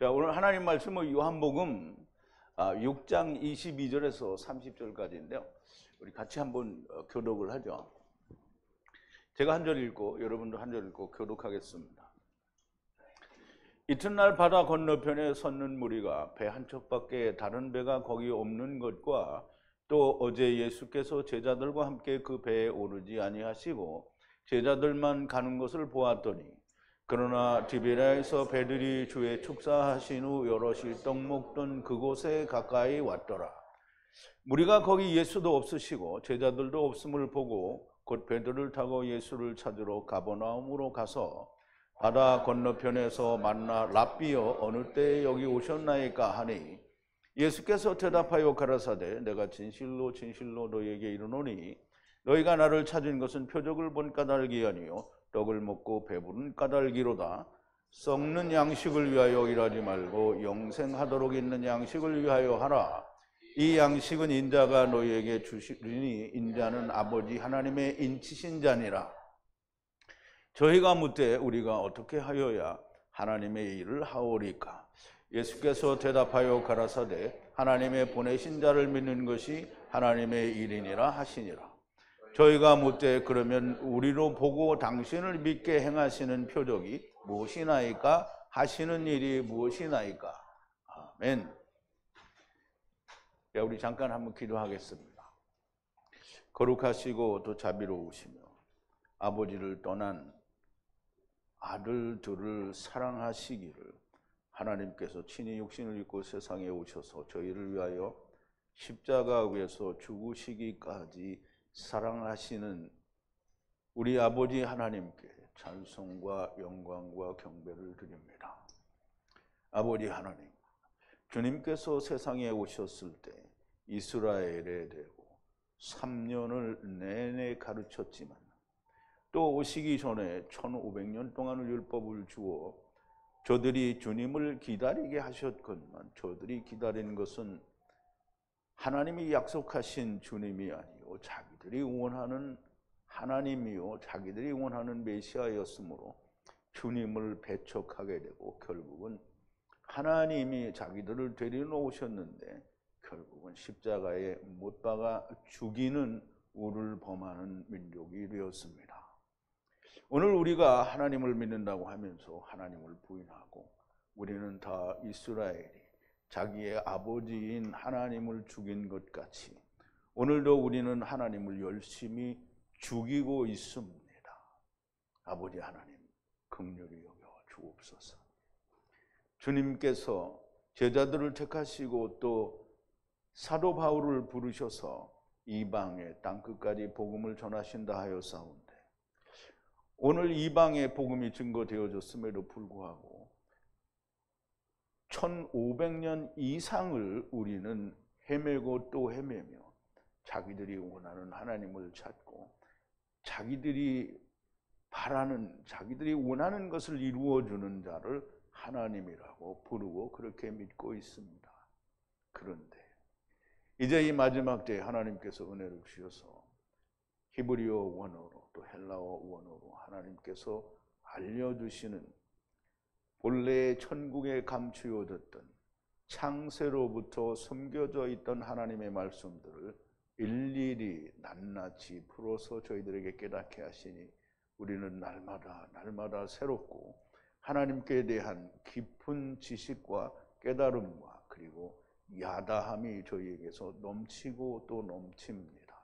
자, 오늘 하나님 말씀은 요한복음 6장 22절에서 30절까지인데요. 우리 같이 한번 교독을 하죠. 제가 한 절 읽고 여러분도 한 절 읽고 교독하겠습니다. 이튿날 바다 건너편에 섰는 무리가 배 한 척밖에 다른 배가 거기 없는 것과 또 어제 예수께서 제자들과 함께 그 배에 오르지 아니하시고 제자들만 가는 것을 보았더니, 그러나 디베랴에서 배들이 주의 축사하신 후 여럿이 떡 먹던 그곳에 가까이 왔더라. 무리가 거기 예수도 없으시고 제자들도 없음을 보고 곧 배들을 타고 예수를 찾으러 가버나움으로 가서 바다 건너편에서 만나 랍비여 어느 때에 여기 오셨나이까 하니, 예수께서 대답하여 가라사대 내가 진실로 진실로 너희에게 이르노니 너희가 나를 찾은 것은 표적을 본 까닭이 아니요 떡을 먹고 배부른 까닭이로다. 썩는 양식을 위하여 일하지 말고 영생하도록 있는 양식을 위하여 하라. 이 양식은 인자가 너희에게 주시리니 인자는 아버지 하나님의 인치신 자니라. 저희가 묻되 우리가 어떻게 하여야 하나님의 일을 하오리까? 예수께서 대답하여 가라사대 하나님의 보내신 자를 믿는 것이 하나님의 일이니라 하시니라. 저희가 묻되 그러면 우리로 보고 당신을 믿게 행하시는 표적이 무엇이나이까? 하시는 일이 무엇이나이까? 아멘. 자, 우리 잠깐 한번 기도하겠습니다. 거룩하시고 또 자비로우시며 아버지를 떠난 아들들을 사랑하시기를 하나님께서 친히 육신을 입고 세상에 오셔서 저희를 위하여 십자가 위에서 죽으시기까지 사랑하시는 우리 아버지 하나님께 찬송과 영광과 경배를 드립니다. 아버지 하나님, 주님께서 세상에 오셨을 때 이스라엘에 대고 3년을 내내 가르쳤지만 또 오시기 전에 1500년 동안의 율법을 주어 저들이 주님을 기다리게 하셨건만 저들이 기다린 것은 하나님이 약속하신 주님이 아니요 자기들이 원하는 하나님이요 자기들이 원하는 메시아였으므로 주님을 배척하게 되고 결국은 하나님이 자기들을 데리러 오셨는데 결국은 십자가에 못 박아 죽이는 우를 범하는 민족이 되었습니다. 오늘 우리가 하나님을 믿는다고 하면서 하나님을 부인하고 우리는 다 이스라엘이 자기의 아버지인 하나님을 죽인 것 같이 오늘도 우리는 하나님을 열심히 죽이고 있습니다. 아버지 하나님, 긍휼히 여겨 주옵소서. 주님께서 제자들을 택하시고 또 사도 바울을 부르셔서 이방의 땅끝까지 복음을 전하신다 하였사온데, 오늘 이방의 복음이 증거되어졌음에도 불구하고 1500년 이상을 우리는 헤매고 또 헤매며 자기들이 원하는 하나님을 찾고 자기들이 바라는, 자기들이 원하는 것을 이루어주는 자를 하나님이라고 부르고 그렇게 믿고 있습니다. 그런데 이제 이 마지막 때에 하나님께서 은혜를 주셔서 히브리어 원어로 또 헬라어 원어로 하나님께서 알려주시는 본래 천국에 감추어졌던 창세로부터 숨겨져 있던 하나님의 말씀들을 일일이 낱낱이 풀어서 저희들에게 깨닫게 하시니 우리는 날마다 새롭고 하나님께 대한 깊은 지식과 깨달음과 그리고 야다함이 저희에게서 넘치고 또 넘칩니다.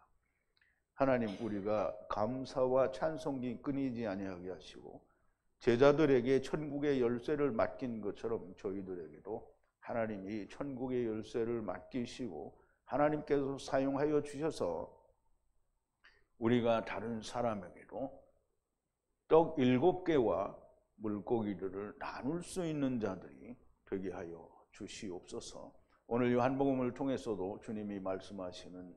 하나님, 우리가 감사와 찬송이 끊이지 아니하게 하시고 제자들에게 천국의 열쇠를 맡긴 것처럼 저희들에게도 하나님이 천국의 열쇠를 맡기시고 하나님께서 사용하여 주셔서 우리가 다른 사람에게도 떡 7개와 물고기들을 나눌 수 있는 자들이 되게 하여 주시옵소서. 오늘 요한복음을 통해서도 주님이 말씀하시는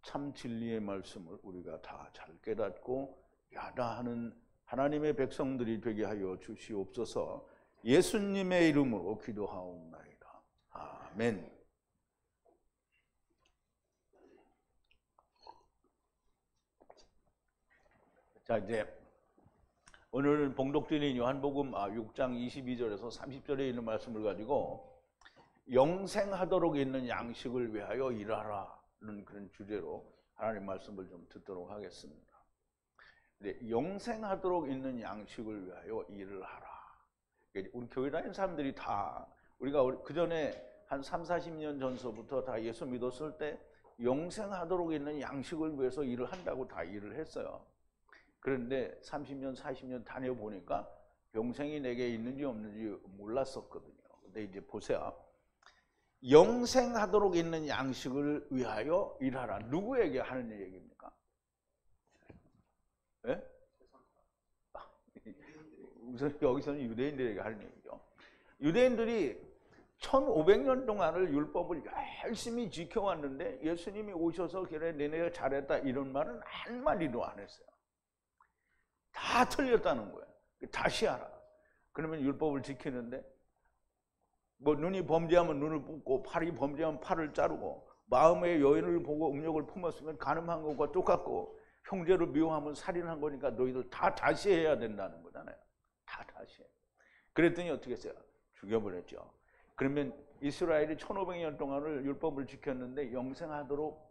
참 진리의 말씀을 우리가 다 잘 깨닫고 야다하는 하나님의 백성들이 되게 하여 주시옵소서. 예수님의 이름으로 기도하옵나이다. 아멘. 자, 이제 오늘 봉독드린 요한복음 6장 22절에서 30절에 있는 말씀을 가지고 영생하도록 있는 양식을 위하여 일하라는 그런 주제로 하나님 말씀을 좀 듣도록 하겠습니다. 네, 영생하도록 있는 양식을 위하여 일을 하라. 우리 교회 다니는 사람들이 다 우리가 그 전에 한 3, 40년 전서부터 다 예수 믿었을 때 영생하도록 있는 양식을 위해서 일을 한다고 다 일을 했어요. 그런데 30년, 40년 다녀보니까 영생이 내게 있는지 없는지 몰랐었거든요. 근데 이제 보세요. 영생하도록 있는 양식을 위하여 일하라. 누구에게 하는 얘기입니까? 예? 우선 여기서는 유대인들에게 하는 얘기죠. 유대인들이 1500년 동안을 율법을 열심히 지켜왔는데 예수님이 오셔서 그래 너네가 잘했다 이런 말은 한마디도 안 했어요. 다 틀렸다는 거예요. 다시 하라. 그러면 율법을 지키는데 뭐 눈이 범죄하면 눈을 뽑고 팔이 범죄하면 팔을 자르고 마음의 여인을 보고 음욕을 품었으면 간음한 것과 똑같고 형제를 미워하면 살인한 거니까 너희들 다 다시 해야 된다는 거잖아요. 다 다시 해. 그랬더니 어떻게 했어요? 죽여버렸죠. 그러면 이스라엘이 1500년 동안을 율법을 지켰는데 영생하도록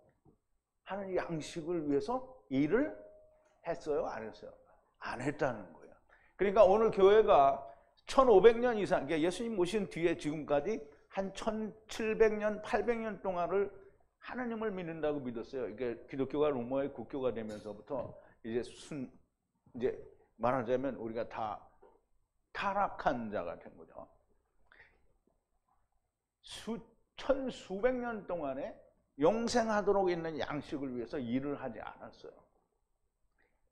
하는 양식을 위해서 일을 했어요? 안 했어요? 안 했다는 거예요. 그러니까 오늘 교회가 1500년 이상, 그러니까 예수님 오신 뒤에 지금까지 한 1700년, 800년 동안을 하나님을 믿는다고 믿었어요. 이게 기독교가 로마의 국교가 되면서부터 이제 말하자면 우리가 다 타락한 자가 된 거죠. 천수백 년 동안에 영생하도록 있는 양식을 위해서 일을 하지 않았어요.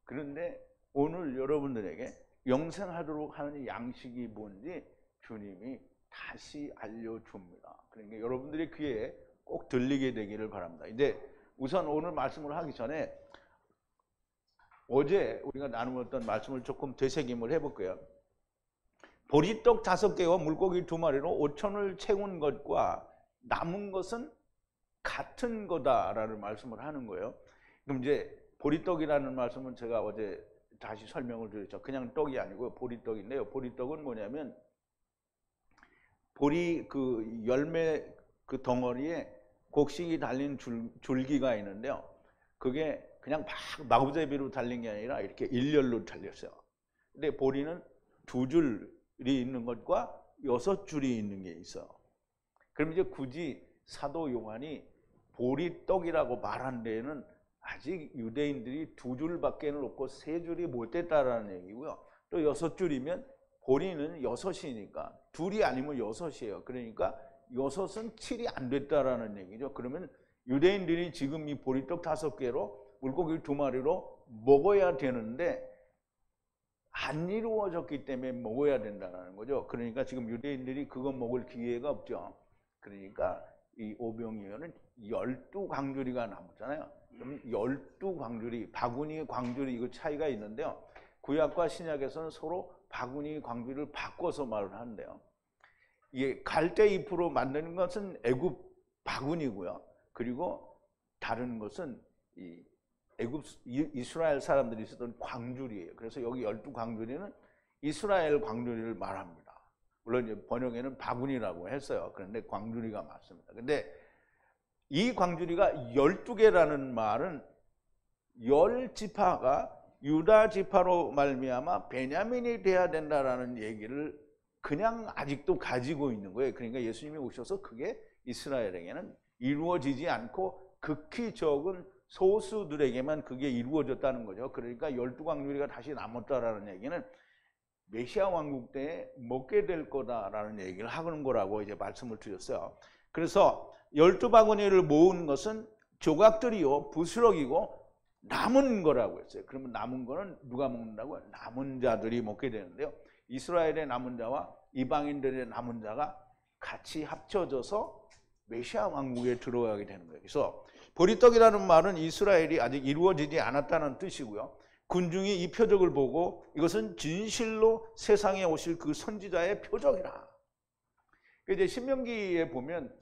그런데 오늘 여러분들에게 영생하도록 하는 양식이 뭔지 주님이 다시 알려줍니다. 그러니까 여러분들의 귀에 꼭 들리게 되기를 바랍니다. 이제 우선 오늘 말씀을 하기 전에 어제 우리가 나누었던 말씀을 조금 되새김을 해볼게요. 보리떡 5개와 물고기 2마리로 5천을 채운 것과 남은 것은 같은 거다라는 말씀을 하는 거예요. 그럼 이제 보리떡이라는 말씀은 제가 어제 다시 설명을 드렸죠. 그냥 떡이 아니고 보리떡인데요. 보리떡은 뭐냐면 보리 그 열매 그 덩어리에 곡식이 달린 줄기가 있는데요. 그게 그냥 막 마구잡이로 달린 게 아니라 이렇게 일렬로 달렸어요. 근데 보리는 2줄이 있는 것과 6줄이 있는 게 있어요. 그럼 이제 굳이 사도 요한이 보리떡이라고 말한 데에는 아직 유대인들이 2줄밖에 없고 3줄이 못 됐다라는 얘기고요. 또 6줄이면 보리는 6이니까 2이 아니면 6이에요. 그러니까 6은 7이 안 됐다라는 얘기죠. 그러면 유대인들이 지금 이 보리떡 5개로 물고기 2마리로 먹어야 되는데 안 이루어졌기 때문에 먹어야 된다는 거죠. 그러니까 지금 유대인들이 그거 먹을 기회가 없죠. 그러니까 이 오병이어는 12광주리가 남았잖아요. 그럼 12광주리, 바구니, 광주리 이거 차이가 있는데요. 구약과 신약에서는 서로 바구니, 광주리를 바꿔서 말을 하는데요. 이게 갈대 잎으로 만드는 것은 애굽 바구니고요. 그리고 다른 것은 이 애굽 이스라엘 사람들이 쓰던 광주리예요. 그래서 여기 12광주리는 이스라엘 광주리를 말합니다. 물론 이제 번역에는 바구니라고 했어요. 그런데 광주리가 맞습니다. 근데 이 광주리가 12개라는 말은 10지파가 유다 지파로 말미암아 베냐민이 돼야 된다라는 얘기를 그냥 아직도 가지고 있는 거예요. 그러니까 예수님이 오셔서 그게 이스라엘에게는 이루어지지 않고 극히 적은 소수들에게만 그게 이루어졌다는 거죠. 그러니까 12광주리가 다시 남았다라는 얘기는 메시아 왕국 때에 먹게 될 거다라는 얘기를 하는 거라고 이제 말씀을 드렸어요. 그래서 12바구니를 모은 것은 조각들이요 부스러기고 남은 거라고 했어요. 그러면 남은 거는 누가 먹는다고요? 남은 자들이 먹게 되는데요. 이스라엘의 남은 자와 이방인들의 남은 자가 같이 합쳐져서 메시아 왕국에 들어가게 되는 거예요. 그래서 보리떡이라는 말은 이스라엘이 아직 이루어지지 않았다는 뜻이고요. 군중이 이 표적을 보고 이것은 진실로 세상에 오실 그 선지자의 표적이라. 이제 신명기에 보면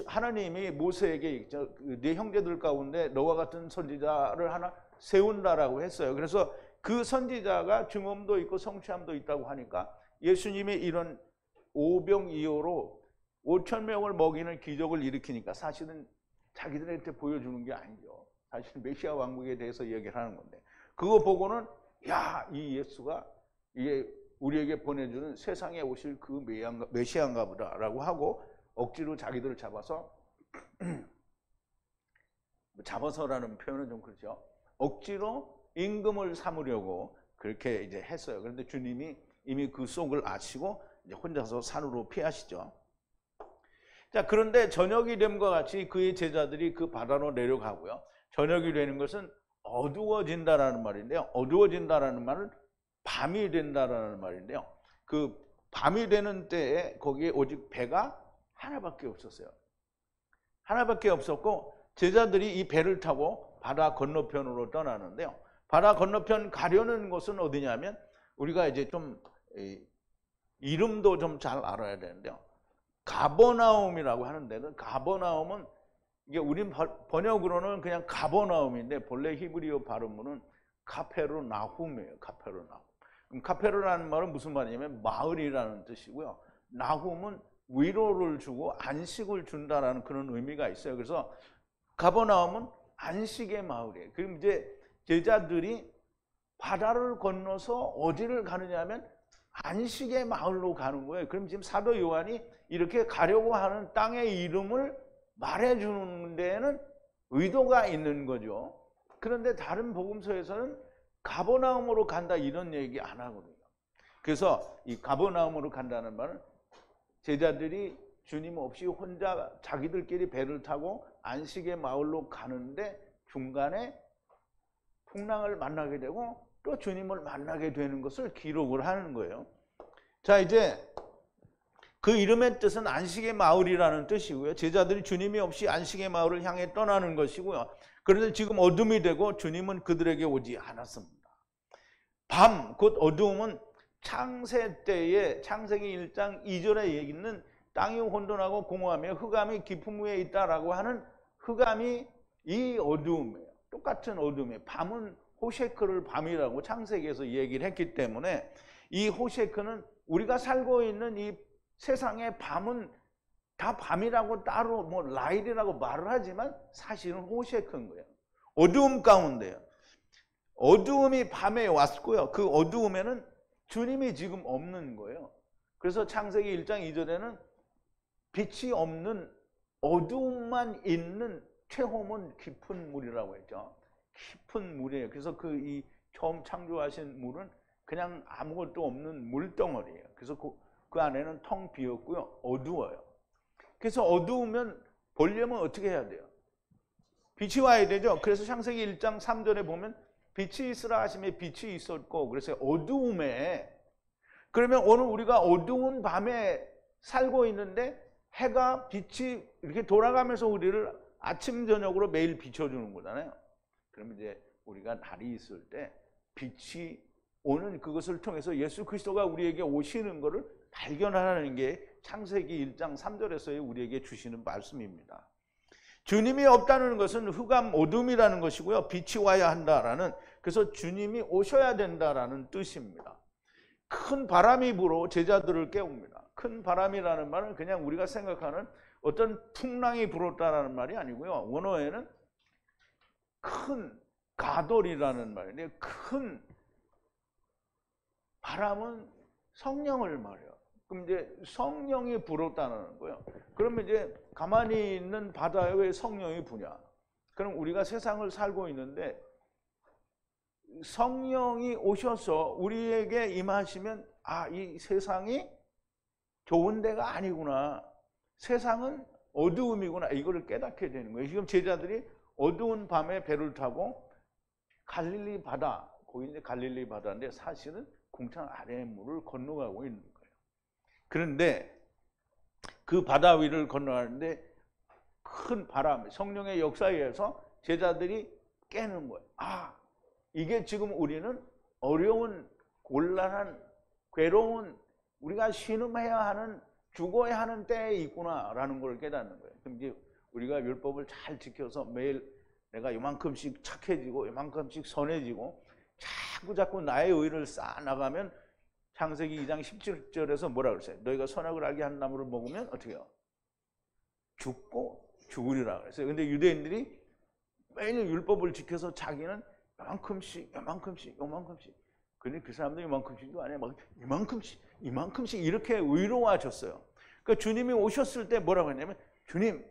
하나님이 모세에게 네 형제들 가운데 너와 같은 선지자를 하나 세운다라고 했어요. 그래서 그 선지자가 증언도 있고 성취함도 있다고 하니까 예수님이 이런 오병이어로 5천 명을 먹이는 기적을 일으키니까 사실은 자기들한테 보여주는 게 아니죠. 사실 메시아 왕국에 대해서 얘기를 하는 건데, 그거 보고는 야, 이 예수가 이게 우리에게 보내주는 세상에 오실 그 메시아인가 보다라고 하고 억지로 자기들을 잡아서라는 표현은 좀 그렇죠. 억지로 임금을 삼으려고 그렇게 이제 했어요. 그런데 주님이 이미 그 속을 아시고 이제 혼자서 산으로 피하시죠. 자, 그런데 저녁이 됨과 같이 그의 제자들이 그 바다로 내려가고요. 저녁이 되는 것은 어두워진다라는 말인데요. 어두워진다라는 말은 밤이 된다라는 말인데요. 그 밤이 되는 때에 거기에 오직 배가 하나밖에 없었어요. 하나밖에 없었고 제자들이 이 배를 타고 바다 건너편으로 떠나는데요. 바다 건너편 가려는 곳은 어디냐면 우리가 이제 좀 이름도 좀 잘 알아야 되는데요. 가버나움이라고 하는데는, 가버나움은 이게 우린 번역으로는 그냥 가버나움인데 본래 히브리어 발음으로는 카페르나훔이에요. 카페르나훔. 그럼 카페르라는 말은 무슨 말이냐면 마을이라는 뜻이고요. 나훔은 위로를 주고 안식을 준다라는 그런 의미가 있어요. 그래서 가버나움은 안식의 마을이에요. 그럼 이제 제자들이 바다를 건너서 어디를 가느냐면 안식의 마을로 가는 거예요. 그럼 지금 사도 요한이 이렇게 가려고 하는 땅의 이름을 말해주는 데에는 의도가 있는 거죠. 그런데 다른 복음서에서는 가버나움으로 간다 이런 얘기 안 하거든요. 그래서 이 가버나움으로 간다는 말은 제자들이 주님 없이 혼자 자기들끼리 배를 타고 안식의 마을로 가는데 중간에 풍랑을 만나게 되고 또 주님을 만나게 되는 것을 기록을 하는 거예요. 자, 이제 그 이름의 뜻은 안식의 마을이라는 뜻이고요. 제자들이 주님이 없이 안식의 마을을 향해 떠나는 것이고요. 그런데 지금 어둠이 되고 주님은 그들에게 오지 않았습니다. 밤, 곧 어두움은 창세 때에 창세기 1장 2절에 있는 땅이 혼돈하고 공허하며 흑암이 깊음 위에 있다라고 하는 흑암이 이 어두움이에요. 똑같은 어둠이에요. 밤은 호셰크를 밤이라고 창세기에서 얘기를 했기 때문에 이 호셰크는 우리가 살고 있는 이 세상의 밤은 다 밤이라고 따로 뭐 라일이라고 말을 하지만 사실은 호셰크인 거예요. 어두움 가운데요. 어두움이 밤에 왔고요. 그 어두움에는 주님이 지금 없는 거예요. 그래서 창세기 1장 2절에는 빛이 없는 어두움만 있는 최호문 깊은 물이라고 했죠. 깊은 물이에요. 그래서 이 처음 창조하신 물은 그냥 아무것도 없는 물덩어리예요. 그래서 그 안에는 텅 비었고요. 어두워요. 그래서 어두우면 보려면 어떻게 해야 돼요? 빛이 와야 되죠. 그래서 창세기 1장 3절에 보면 빛이 있으라 하심에 빛이 있었고, 그래서 어두움에, 그러면 오늘 우리가 어두운 밤에 살고 있는데 해가 빛이 이렇게 돌아가면서 우리를 아침 저녁으로 매일 비춰주는 거잖아요. 그러면 이제 우리가 날이 있을 때 빛이 오는 그것을 통해서 예수 그리스도가 우리에게 오시는 것을 발견하는 게 창세기 1장 3절에서의 우리에게 주시는 말씀입니다. 주님이 없다는 것은 흑암 어둠이라는 것이고요. 빛이 와야 한다라는, 그래서 주님이 오셔야 된다라는 뜻입니다. 큰 바람이 불어 제자들을 깨웁니다. 큰 바람이라는 말은 그냥 우리가 생각하는 어떤 풍랑이 불었다라는 말이 아니고요. 원어에는 큰 가돌이라는 말인데, 큰 바람은 성령을 말해요. 그럼 이제 성령이 불었다는 거예요. 그러면 이제 가만히 있는 바다에 왜 성령이 부냐? 그럼 우리가 세상을 살고 있는데 성령이 오셔서 우리에게 임하시면 이 세상이 좋은 데가 아니구나. 세상은 어두움이구나. 이거를 깨닫게 되는 거예요. 지금 제자들이 어두운 밤에 배를 타고 갈릴리 바다, 거기 이제 갈릴리 바다인데 사실은 궁창 아래의 물을 건너가고 있는 거예요. 그런데 그 바다 위를 건너가는데 큰 바람, 성령의 역사에 의해서 제자들이 깨는 거예요. 이게 지금 우리는 어려운, 곤란한, 괴로운, 우리가 신음해야 하는, 죽어야 하는 때에 있구나라는 걸 깨닫는 거예요. 그럼 이제 우리가 율법을 잘 지켜서 매일 내가 요만큼씩 착해지고 요만큼씩 선해지고 자꾸 나의 의를 쌓아나가면 창세기 2장 17절에서 뭐라 그랬어요? 너희가 선악을 알게 하는 나무를 먹으면 어떻게 해요? 죽고 죽으리라 그랬어요. 근데 유대인들이 매일 율법을 지켜서 자기는 요만큼씩 근데 그 사람들이 이만큼씩도 아니야. 막 이만큼씩 이렇게 의로워하셨어요. 그러니까 주님이 오셨을 때 뭐라고 했냐면, 주님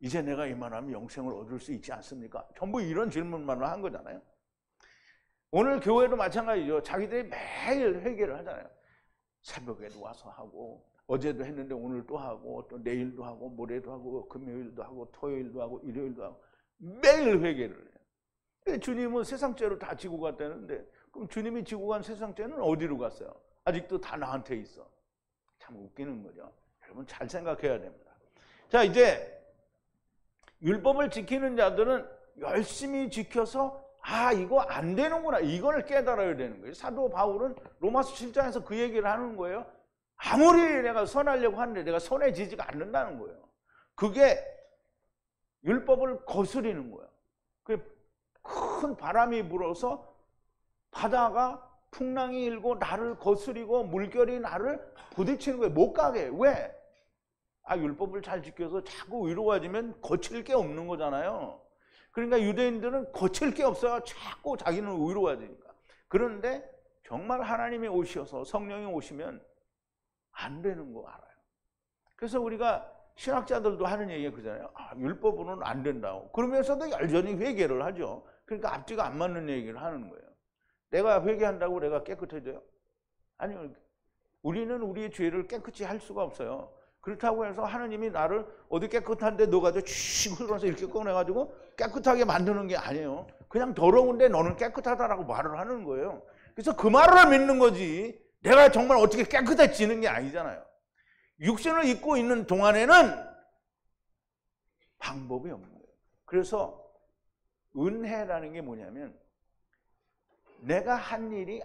이제 내가 이만하면 영생을 얻을 수 있지 않습니까? 전부 이런 질문만 한 거잖아요. 오늘 교회도 마찬가지죠. 자기들이 매일 회개를 하잖아요. 새벽에도 와서 하고, 어제도 했는데 오늘 또 하고, 또 내일도 하고, 모레도 하고, 금요일도 하고, 토요일도 하고, 일요일도 하고, 매일 회개를 해요. 주님은 세상죄로 다 지고 갔다는데, 그럼 주님이 지고 간 세상죄는 어디로 갔어요? 아직도 다 나한테 있어. 참 웃기는 거죠. 여러분 잘 생각해야 됩니다. 자, 이제 율법을 지키는 자들은 열심히 지켜서 이거 안 되는구나, 이걸 깨달아야 되는 거예요. 사도 바울은 로마서 7장에서 그 얘기를 하는 거예요. 아무리 내가 선하려고 하는데 내가 선해지지가 않는다는 거예요. 그게 율법을 거스리는 거예요. 큰 바람이 불어서 바다가 풍랑이 일고 나를 거스리고 물결이 나를 부딪히는 거예요. 못 가게. 왜? 율법을 잘 지켜서 자꾸 의로워지면 거칠 게 없는 거잖아요. 그러니까 유대인들은 거칠 게 없어요. 자꾸 자기는 의로워지니까. 그런데 정말 하나님이 오셔서 성령이 오시면 안 되는 거 알아요. 그래서 우리가 신학자들도 하는 얘기가 그잖아요. 율법으로는 안 된다고. 그러면서도 여전히 회개를 하죠. 그러니까 앞뒤가 안 맞는 얘기를 하는 거예요. 내가 회개한다고 내가 깨끗해져요? 아니요. 우리는 우리의 죄를 깨끗이 할 수가 없어요. 그렇다고 해서 하나님이 나를 어디 깨끗한데 너가 쭉 흘러서 이렇게 꺼내가지고 깨끗하게 만드는 게 아니에요. 그냥 더러운데 너는 깨끗하다라고 말을 하는 거예요. 그래서 그 말을 믿는 거지, 내가 정말 어떻게 깨끗해지는 게 아니잖아요. 육신을 입고 있는 동안에는 방법이 없는 거예요. 그래서 은혜라는 게 뭐냐면, 내가 한 일이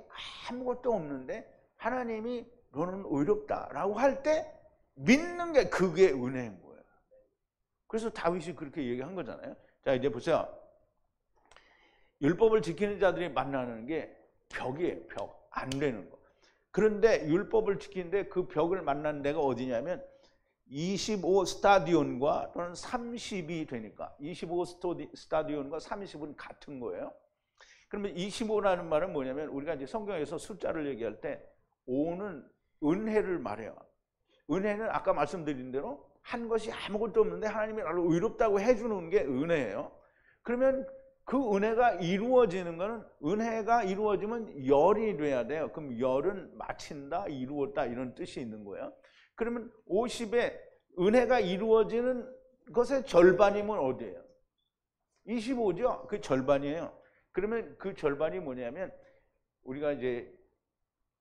아무것도 없는데 하나님이 너는 의롭다라고 할 때 믿는 게, 그게 은혜인 거예요. 그래서 다윗이 그렇게 얘기한 거잖아요. 자, 이제 보세요. 율법을 지키는 자들이 만나는 게 벽이에요. 벽. 안 되는 거. 그런데 율법을 지키는데 그 벽을 만나는 데가 어디냐면 25 스타디온과 또는 30이 되니까 25 스타디온과 30은 같은 거예요. 그러면 25라는 말은 뭐냐면, 우리가 이제 성경에서 숫자를 얘기할 때 5는 은혜를 말해요. 은혜는 아까 말씀드린 대로 한 것이 아무것도 없는데 하나님이 나를 의롭다고 해주는 게 은혜예요. 그러면 그 은혜가 이루어지는 거는, 은혜가 이루어지면 열이 돼야 돼요. 그럼 열은 마친다, 이루었다, 이런 뜻이 있는 거예요. 그러면 50에 은혜가 이루어지는 것의 절반이면 어디예요? 25죠? 그 절반이에요. 그러면 그 절반이 뭐냐면, 우리가 이제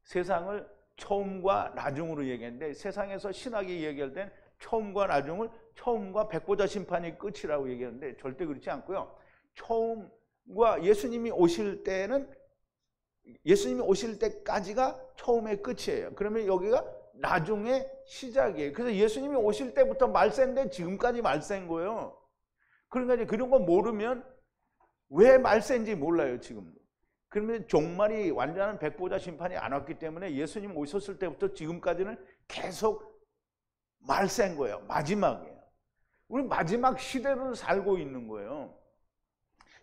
세상을 처음과 나중으로 얘기했는데, 세상에서 신학이 얘기할 땐 처음과 나중을 처음과 백보자 심판이 끝이라고 얘기하는데 절대 그렇지 않고요. 처음과 예수님이 오실 때는, 예수님이 오실 때까지가 처음의 끝이에요. 그러면 여기가 나중의 시작이에요. 그래서 예수님이 오실 때부터 말세인데 지금까지 말세인 거예요. 그러니까 이제 그런 거 모르면 왜 말세인지 몰라요, 지금도. 그러면 종말이, 완전한 백보자 심판이 안 왔기 때문에 예수님 오셨을 때부터 지금까지는 계속 말세인 거예요. 마지막이에요. 우리 마지막 시대를 살고 있는 거예요.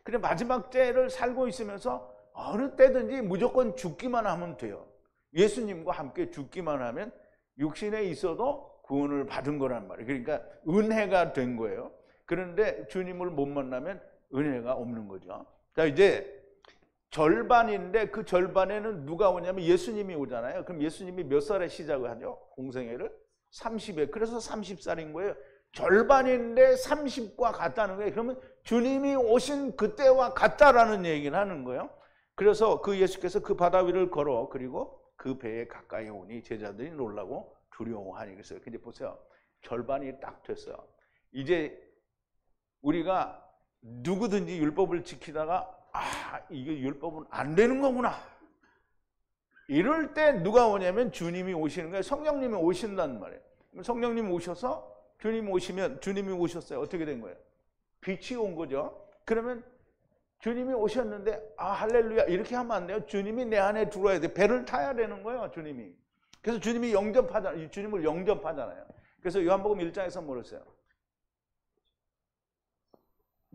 그래, 마지막 때를 살고 있으면서 어느 때든지 무조건 죽기만 하면 돼요. 예수님과 함께 죽기만 하면 육신에 있어도 구원을 받은 거란 말이에요. 그러니까 은혜가 된 거예요. 그런데 주님을 못 만나면 은혜가 없는 거죠. 자, 이제 절반인데 그 절반에는 누가 오냐면 예수님이 오잖아요. 그럼 예수님이 몇 살에 시작을 하죠? 공생애를? 30에. 그래서 30살인 거예요. 절반인데 30과 같다는 거예요. 그러면 주님이 오신 그때와 같다라는 얘기를 하는 거예요. 그래서 그 예수께서 그 바다 위를 걸어 그리고 그 배에 가까이 오니 제자들이 놀라고 두려워하니 그랬어요. 근데 보세요. 절반이 딱 됐어요. 이제 우리가 누구든지 율법을 지키다가 이게 율법은 안 되는 거구나, 이럴 때 누가 오냐면 주님이 오시는 거예요. 성령님이 오신다는 말이에요. 성령님이 오셔서, 주님이 오시면, 주님이 오셨어요. 어떻게 된 거예요? 빛이 온 거죠. 그러면 주님이 오셨는데 아 할렐루야 이렇게 하면 안 돼요. 주님이 내 안에 들어와야 돼. 배를 타야 되는 거예요. 주님이. 그래서 주님이 영접하잖아요. 주님을 영접하잖아요. 그래서 요한복음 1장에서 뭐랬어요?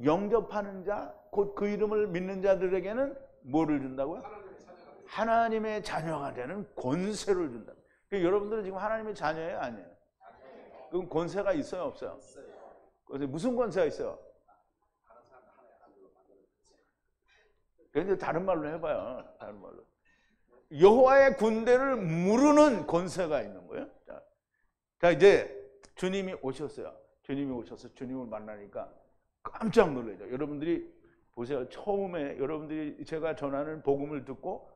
영접하는 자, 곧 그 이름을 믿는 자들에게는 뭐를 준다고요? 하나님의 자녀가 되는 권세를 준다. 그러니까 여러분들은 지금 하나님의 자녀예요? 아니에요? 그럼 권세가 있어요? 없어요? 무슨 권세가 있어요? 그런데 다른 말로 해봐요. 다른 말로. 여호와의 군대를 무르는 권세가 있는 거예요. 자, 이제 주님이 오셨어요. 주님이 오셔서 주님을 만나니까 깜짝 놀라죠. 여러분들이 보세요. 처음에 여러분들이 제가 전하는 복음을 듣고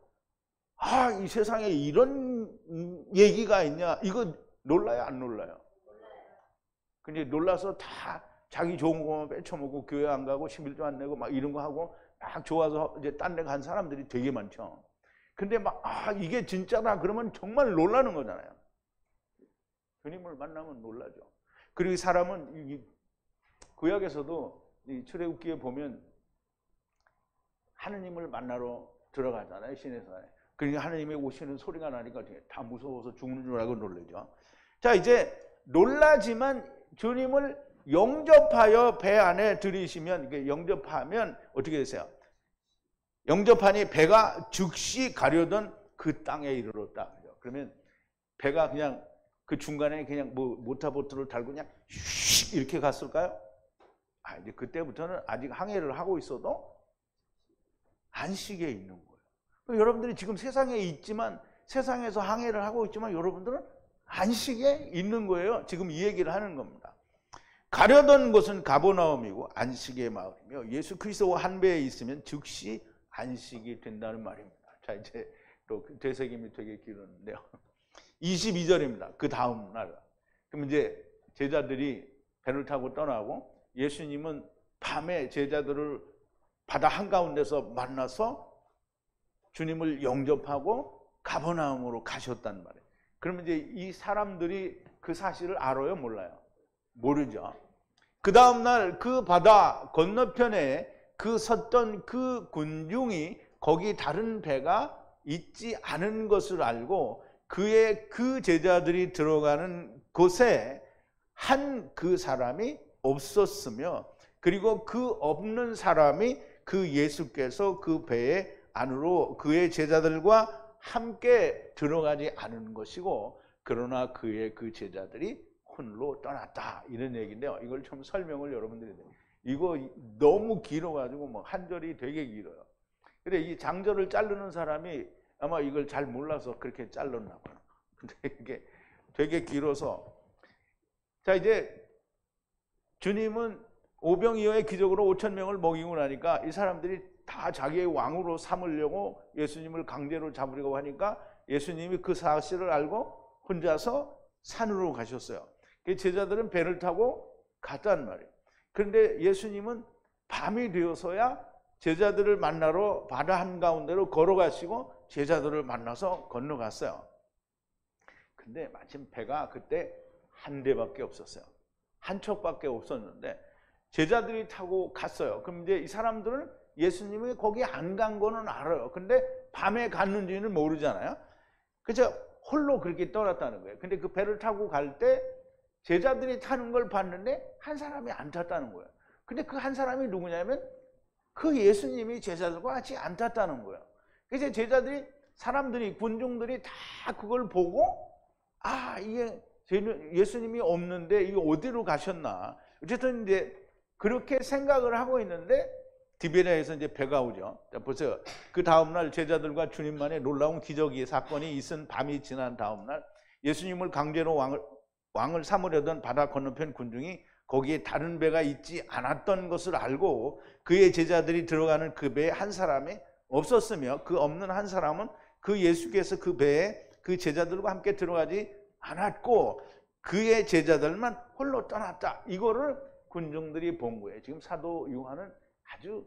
아, 이 세상에 이런 얘기가 있냐? 이거 놀라요? 안 놀라요? 근데 놀라서 다 자기 좋은 것만 빼쳐먹고 교회 안 가고 11조 안 내고 막 이런 거 하고 막 좋아서 이제 딴 데 간 사람들이 되게 많죠. 근데 막 아, 이게 진짜다 그러면 정말 놀라는 거잖아요. 주님을 만나면 놀라죠. 그리고 이 사람은 이 구약에서도 이 출애굽기에 보면 하느님을 만나러 들어가잖아요. 시내산에. 그러니까 하느님이 오시는 소리가 나니까 다 무서워서 죽는 줄 알고 놀라죠. 자, 이제 놀라지만 주님을 영접하여 배 안에 들이시면, 이게 영접하면 어떻게 되세요? 영접하니 배가 즉시 가려던 그 땅에 이르렀다. 그러면 배가 그냥 그 중간에 그냥 뭐 모타보트를 달고 그냥 슉 이렇게 갔을까요? 아, 이제 그때부터는 아직 항해를 하고 있어도 안식에 있는 거예요. 여러분들이 지금 세상에 있지만, 세상에서 항해를 하고 있지만 여러분들은 안식에 있는 거예요. 지금 이 얘기를 하는 겁니다. 가려던 곳은 가버나움이고 안식의 마을이며 예수 그리스도와 한 배에 있으면 즉시 안식이 된다는 말입니다. 자, 이제 또 되새김이 되게 길었는데요. 22절입니다. 그 다음 날. 그럼 이제 제자들이 배를 타고 떠나고 예수님은 밤에 제자들을 바다 한가운데서 만나서 주님을 영접하고 가버나움으로 가셨단 말이에요. 그러면 이제 이 사람들이 그 사실을 알아요? 몰라요? 모르죠. 그 다음날 그 바다 건너편에 그 섰던 그 군중이 거기 다른 배가 있지 않은 것을 알고 그의 그 제자들이 들어가는 곳에 한 그 사람이 없었으며 그리고 그 없는 사람이 그 예수께서 그 배에 안으로 그의 제자들과 함께 들어가지 않은 것이고 그러나 그의 그 제자들이 홀로 떠났다 이런 얘기인데요. 이걸 좀 설명을 여러분들이 이거 너무 길어가지고 뭐 한 절이 되게 길어요. 근데 이 장절을 자르는 사람이 아마 이걸 잘 몰라서 그렇게 잘랐나 봐요. 근데 이게 되게 길어서 자 이제 주님은 오병이어의 기적으로 5,000명을 먹이고 나니까 이 사람들이 다 자기의 왕으로 삼으려고 예수님을 강제로 잡으려고 하니까 예수님이 그 사실을 알고 혼자서 산으로 가셨어요. 제자들은 배를 타고 갔단 말이에요. 그런데 예수님은 밤이 되어서야 제자들을 만나러 바다 한가운데로 걸어가시고 제자들을 만나서 건너갔어요. 근데 마침 배가 그때 한 대밖에 없었어요. 한 척밖에 없었는데 제자들이 타고 갔어요. 그럼 이제 이 사람들은 예수님이 거기 안 간 거는 알아요. 근데 밤에 갔는지는 모르잖아요. 그래서 홀로 그렇게 떠났다는 거예요. 근데 그 배를 타고 갈 때 제자들이 타는 걸 봤는데 한 사람이 안 탔다는 거예요. 근데 그 한 사람이 누구냐면 그 예수님이 제자들과 같이 안 탔다는 거예요. 그래서 제자들이 사람들이 군중들이 다 그걸 보고 아 이게 예수님이 없는데 이거 어디로 가셨나. 어쨌든 이제 그렇게 생각을 하고 있는데 디베랴에서 이제 배가 오죠. 자, 보세요. 그 다음날 제자들과 주님만의 놀라운 기적의 사건이 있은 밤이 지난 다음날 예수님을 강제로 왕을 삼으려던 바다 건너편 군중이 거기에 다른 배가 있지 않았던 것을 알고 그의 제자들이 들어가는 그 배에 한 사람이 없었으며 그 없는 한 사람은 그 예수께서 그 배에 그 제자들과 함께 들어가지 않았고 그의 제자들만 홀로 떠났다. 이거를 군중들이 본 거예요. 지금 사도 요한은 아주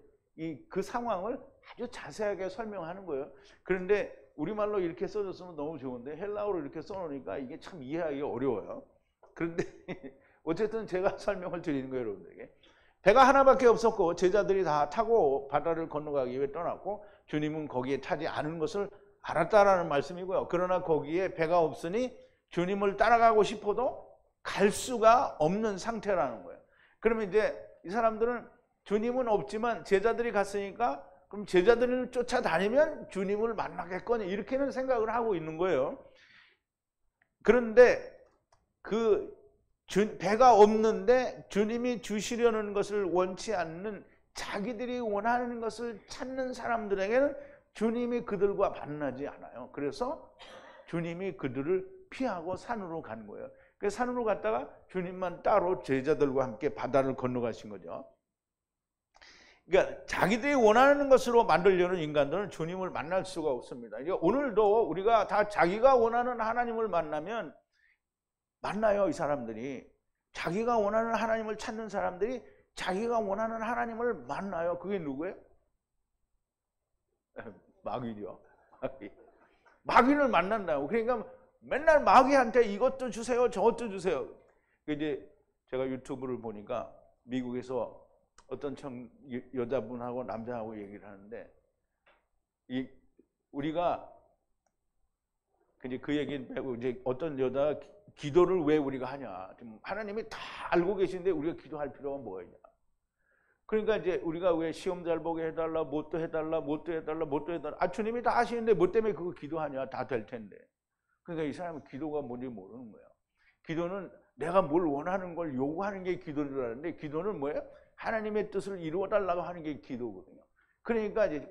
그 상황을 아주 자세하게 설명하는 거예요. 그런데 우리말로 이렇게 써줬으면 너무 좋은데 헬라어로 이렇게 써놓으니까 이게 참 이해하기 어려워요. 그런데 어쨌든 제가 설명을 드리는 거예요, 여러분들에게. 배가 하나밖에 없었고 제자들이 다 타고 바다를 건너가기 위해 떠났고 주님은 거기에 타지 않은 것을 알았다라는 말씀이고요. 그러나 거기에 배가 없으니 주님을 따라가고 싶어도 갈 수가 없는 상태라는 거예요. 그러면 이제 이 사람들은 주님은 없지만 제자들이 갔으니까 그럼 제자들을 쫓아다니면 주님을 만나겠거니 이렇게는 생각을 하고 있는 거예요. 그런데 배가 없는데 주님이 주시려는 것을 원치 않는 자기들이 원하는 것을 찾는 사람들에게는 주님이 그들과 만나지 않아요. 그래서 주님이 그들을 피하고 산으로 간 거예요. 그래서 산으로 갔다가 주님만 따로 제자들과 함께 바다를 건너가신 거죠. 그러니까 자기들이 원하는 것으로 만들려는 인간들은 주님을 만날 수가 없습니다. 오늘도 우리가 다 자기가 원하는 하나님을 만나면 만나요. 이 사람들이 자기가 원하는 하나님을 찾는 사람들이 자기가 원하는 하나님을 만나요. 그게 누구예요? 마귀죠. 마귀를 만난다고. 그러니까 맨날 마귀한테 이것도 주세요, 저것도 주세요. 이제 제가 유튜브를 보니까 미국에서 어떤 여자분하고 남자하고 얘기를 하는데 우리가 그 얘기는 빼고 이제 어떤 여자가 기도를 왜 우리가 하냐? 하나님이 다 알고 계신데 우리가 기도할 필요가 뭐가 있냐? 그러니까 이제 우리가 왜 시험 잘 보게 해달라, 뭣도 해달라, 뭣도 해달라, 뭣도 해달라. 아 주님이 다 하시는데 뭐 때문에 그거 기도하냐? 다 될 텐데. 그러니까 이 사람은 기도가 뭔지 모르는 거예요. 기도는 내가 뭘 원하는 걸 요구하는 게 기도를 하는데 기도는 뭐예요? 하나님의 뜻을 이루어달라고 하는 게 기도거든요. 그러니까 이제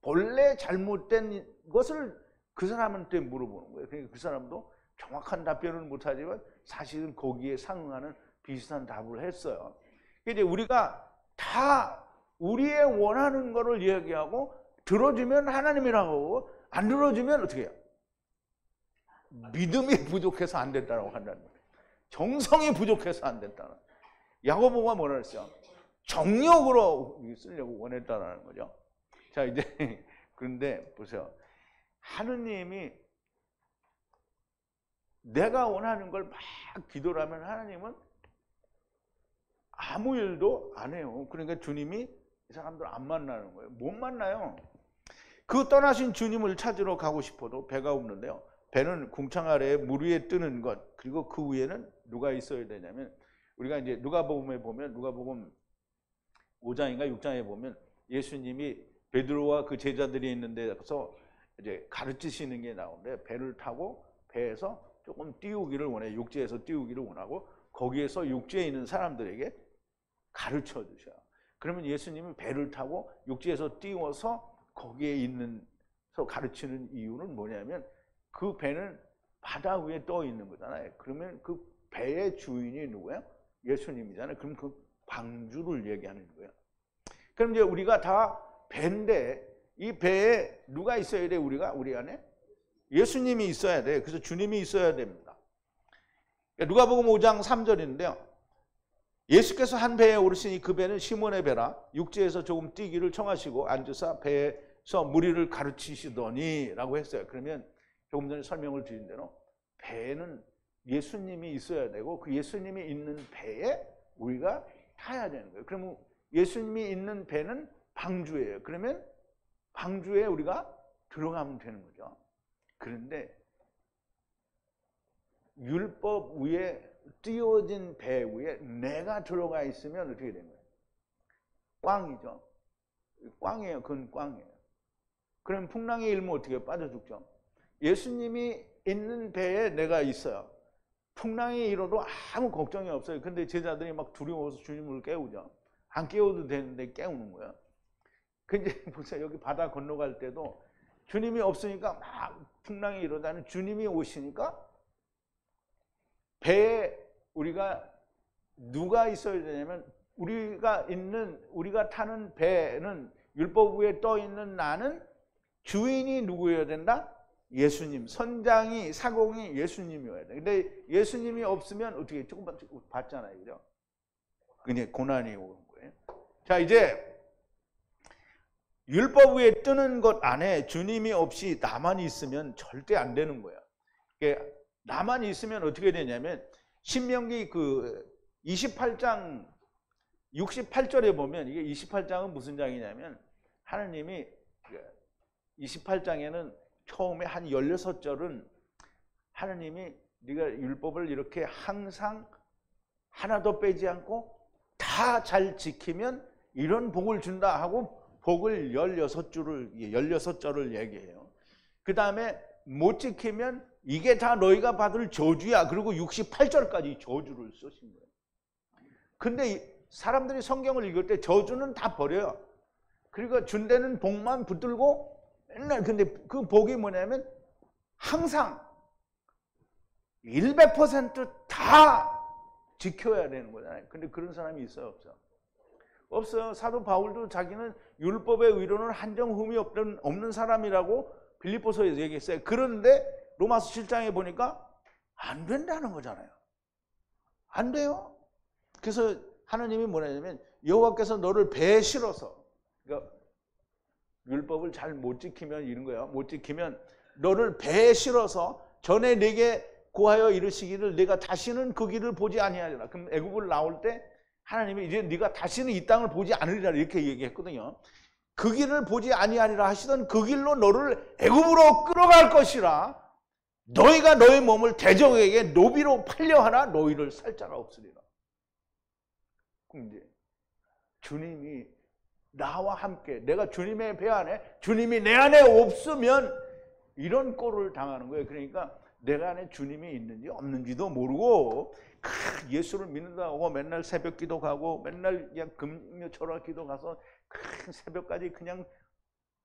본래 잘못된 것을 그 사람한테 물어보는 거예요. 그러니까 그 사람도 정확한 답변은 못하지만 사실은 거기에 상응하는 비슷한 답을 했어요. 이제 우리가 다 우리의 원하는 거를 이야기하고 들어주면 하나님이라고 하고 안 들어주면 어떻게 해요? 믿음이 부족해서 안 됐다고 한다는 거예요. 정성이 부족해서 안 됐다는. 야고보가 뭐라 그랬어요? 정력으로 쓰려고 원했다는 거죠. 자 이제 그런데 보세요. 하느님이 내가 원하는 걸 막 기도를 하면 하나님은 아무 일도 안 해요. 그러니까 주님이 이 사람들 안 만나는 거예요. 못 만나요. 그 떠나신 주님을 찾으러 가고 싶어도 배가 없는데요. 배는 궁창 아래에 물 위에 뜨는 것, 그리고 그 위에는 누가 있어야 되냐면 우리가 이제 누가복음에 보면 누가복음 5장인가 6장에 보면 예수님이 베드로와 그 제자들이 있는 데서 이제 가르치시는 게 나오는데 배를 타고 배에서 조금 띄우기를 원해. 육지에서 띄우기를 원하고 거기에서 육지에 있는 사람들에게 가르쳐 주셔요. 그러면 예수님이 배를 타고 육지에서 띄워서 거기에 있는 가르치는 이유는 뭐냐면 그 배는 바다 위에 떠 있는 거잖아요. 그러면 그 배의 주인이 누구예요? 예수님이잖아요. 그럼 그 방주를 얘기하는 거예요. 그럼 이제 우리가 다 배인데 이 배에 누가 있어야 돼? 우리 안에? 예수님이 있어야 돼. 그래서 주님이 있어야 됩니다. 누가복음 5장 3절인데요. 예수께서 한 배에 오르시니 그 배는 시몬의 배라 육지에서 조금 뛰기를 청하시고 앉으사 배에서 무리를 가르치시더니 라고 했어요. 그러면 조금 전에 설명을 드린 대로 배에는 예수님이 있어야 되고 그 예수님이 있는 배에 우리가 타야 되는 거예요. 그러면 예수님이 있는 배는 방주예요. 그러면 방주에 우리가 들어가면 되는 거죠. 그런데 율법 위에 띄워진 배 위에 내가 들어가 있으면 어떻게 되는 거예요? 꽝이죠. 꽝이에요. 그건 꽝이에요. 그럼 풍랑이 일면 어떻게 해요? 빠져 죽죠. 예수님이 있는 배에 내가 있어요. 풍랑이 일어도 아무 걱정이 없어요. 근데 제자들이 막 두려워서 주님을 깨우죠. 안 깨워도 되는데 깨우는 거예요. 근데 보세요. 여기 바다 건너갈 때도 주님이 없으니까 막 풍랑이 일어나는 주님이 오시니까 배에 우리가 누가 있어야 되냐면 우리가 타는 배는 율법 위에 떠 있는 나는 주인이 누구여야 된다? 예수님. 선장이 사공이 예수님이어야 돼. 근데 예수님이 없으면 어떻게 조금 봤잖아요. 그죠? 그냥 고난이 오는 거예요. 자, 이제 율법 위에 뜨는 것 안에 주님이 없이 나만 있으면 절대 안 되는 거예요. 나만 있으면 어떻게 되냐면 신명기 그 28장 68절에 보면 이게 28장은 무슨 장이냐면 하나님이 28장에는 처음에 한 16절은 하나님이 네가 율법을 이렇게 항상 하나도 빼지 않고 다 잘 지키면 이런 복을 준다 하고 복을 16절을 얘기해요. 그 다음에 못 지키면 이게 다 너희가 받을 저주야. 그리고 68절까지 저주를 쓰신 거예요. 근데 사람들이 성경을 읽을 때 저주는 다 버려요. 그리고 준대는 복만 붙들고 맨날, 근데 그 복이 뭐냐면 항상 100%다 지켜야 되는 거잖아요. 근데 그런 사람이 있어요, 없어요? 없어요. 사도 바울도 자기는 율법의 의로는 한정 흠이 없는 사람이라고 빌립보서에서 얘기했어요. 그런데 로마서 7장에 보니까 안 된다는 거잖아요. 안 돼요. 그래서 하나님이 뭐냐면 여호와께서 너를 배에 실어서, 그러니까 율법을 잘 못 지키면 이런 거예요. 못 지키면 너를 배에 실어서 전에 내게 구하여 이르시기를 내가 다시는 그 길을 보지 아니하리라. 그럼 애굽을 나올 때 하나님이 이제 네가 다시는 이 땅을 보지 않으리라 이렇게 얘기했거든요. 그 길을 보지 아니하리라 하시던 그 길로 너를 애굽으로 끌어갈 것이라. 너희가 너희 몸을 대적에게 노비로 팔려 하나 너희를 살 자가 없으리라. 그럼 이제 주님이 나와 함께, 내가 주님의 배 안에, 주님이 내 안에 없으면 이런 꼴을 당하는 거예요. 그러니까 내가 안에 주님이 있는지 없는지도 모르고 예수를 믿는다고 맨날 새벽 기도 가고 맨날 그냥 금요 철학 기도 가서 새벽까지 그냥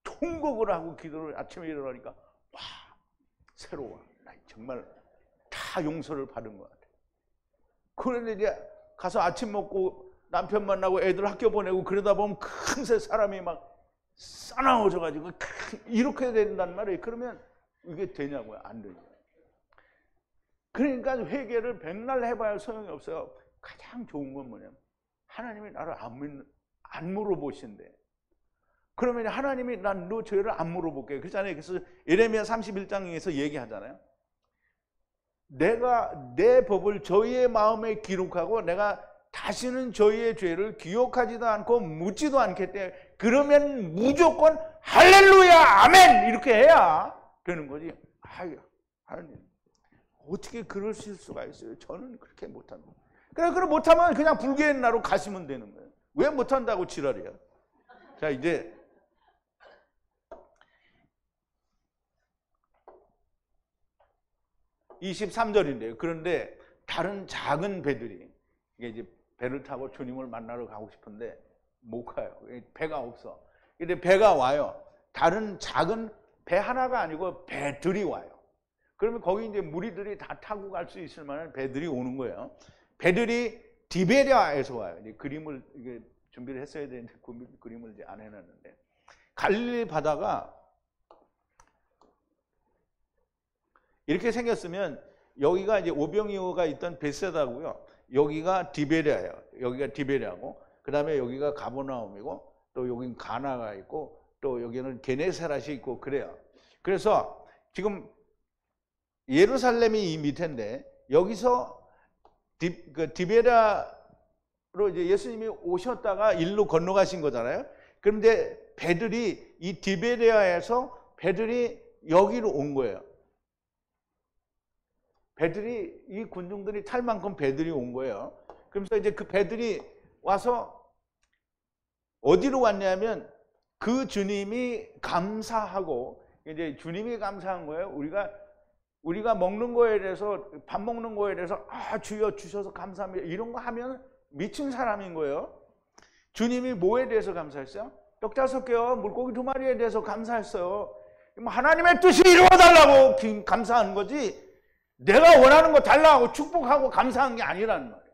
통곡을 하고 기도를 아침에 일어나니까 와, 새로워. 나 정말 다 용서를 받은 것 같아. 그런데 이제 가서 아침 먹고 남편 만나고 애들 학교 보내고 그러다 보면 금세 사람이 막 싸나워져가지고 이렇게 된단 말이에요. 그러면 이게 되냐고요? 안 되죠. 그러니까 회개를 백날 해봐야 소용이 없어요. 가장 좋은 건 뭐냐면 하나님이 나를 안 물어보신대. 그러면 하나님이 난 너 죄를 안 물어볼게. 그렇잖아요. 그래서 예레미야 31장에서 얘기하잖아요. 내가 내 법을 저희의 마음에 기록하고 내가 다시는 저희의 죄를 기억하지도 않고 묻지도 않겠대. 그러면 무조건 할렐루야 아멘 이렇게 해야 되는 거지. 하나님 어떻게 그러실 수가 있어요? 저는 그렇게 못합니다. 그래 못하면 그냥 불교의 나로 가시면 되는 거예요. 왜 못한다고 지랄이야? 자, 이제 23절인데요. 그런데 다른 작은 배들이 이게 이제 배를 타고 주님을 만나러 가고 싶은데 못 가요. 배가 없어. 근데 배가 와요. 다른 작은 배 하나가 아니고 배들이 와요. 그러면 거기 이제 무리들이 다 타고 갈 수 있을 만한 배들이 오는 거예요. 배들이 디베랴에서 와요. 이제 그림을 이게 준비를 했어야 되는데 그림을 이제 안 해놨는데 갈릴리 바다가 이렇게 생겼으면 여기가 이제 오병이어가 있던 베세다고요. 여기가 디베랴예요. 여기가 디베랴고 그 다음에 여기가 가버나움이고 또 여긴 가나가 있고 또 여기는 게네사렛이 있고 그래요. 그래서 지금 예루살렘이 이 밑인데 여기서 디베랴로 이제 예수님이 오셨다가 일로 건너가신 거잖아요. 그런데 배들이 이 디베랴에서 배들이 여기로 온 거예요. 배들이 이 군중들이 탈 만큼 배들이 온 거예요. 그러면서 이제 그 배들이 와서 어디로 왔냐면 그 주님이 감사하고 이제 주님이 감사한 거예요. 우리가 먹는 거에 대해서 밥 먹는 거에 대해서 주여 주셔서 감사합니다. 이런 거 하면 미친 사람인 거예요. 주님이 뭐에 대해서 감사했어요? 떡 5개와 물고기 2마리에 대해서 감사했어요. 하나님의 뜻이 이루어달라고 감사하는 거지 내가 원하는 거 달라고 축복하고 감사한 게 아니라는 말이에요.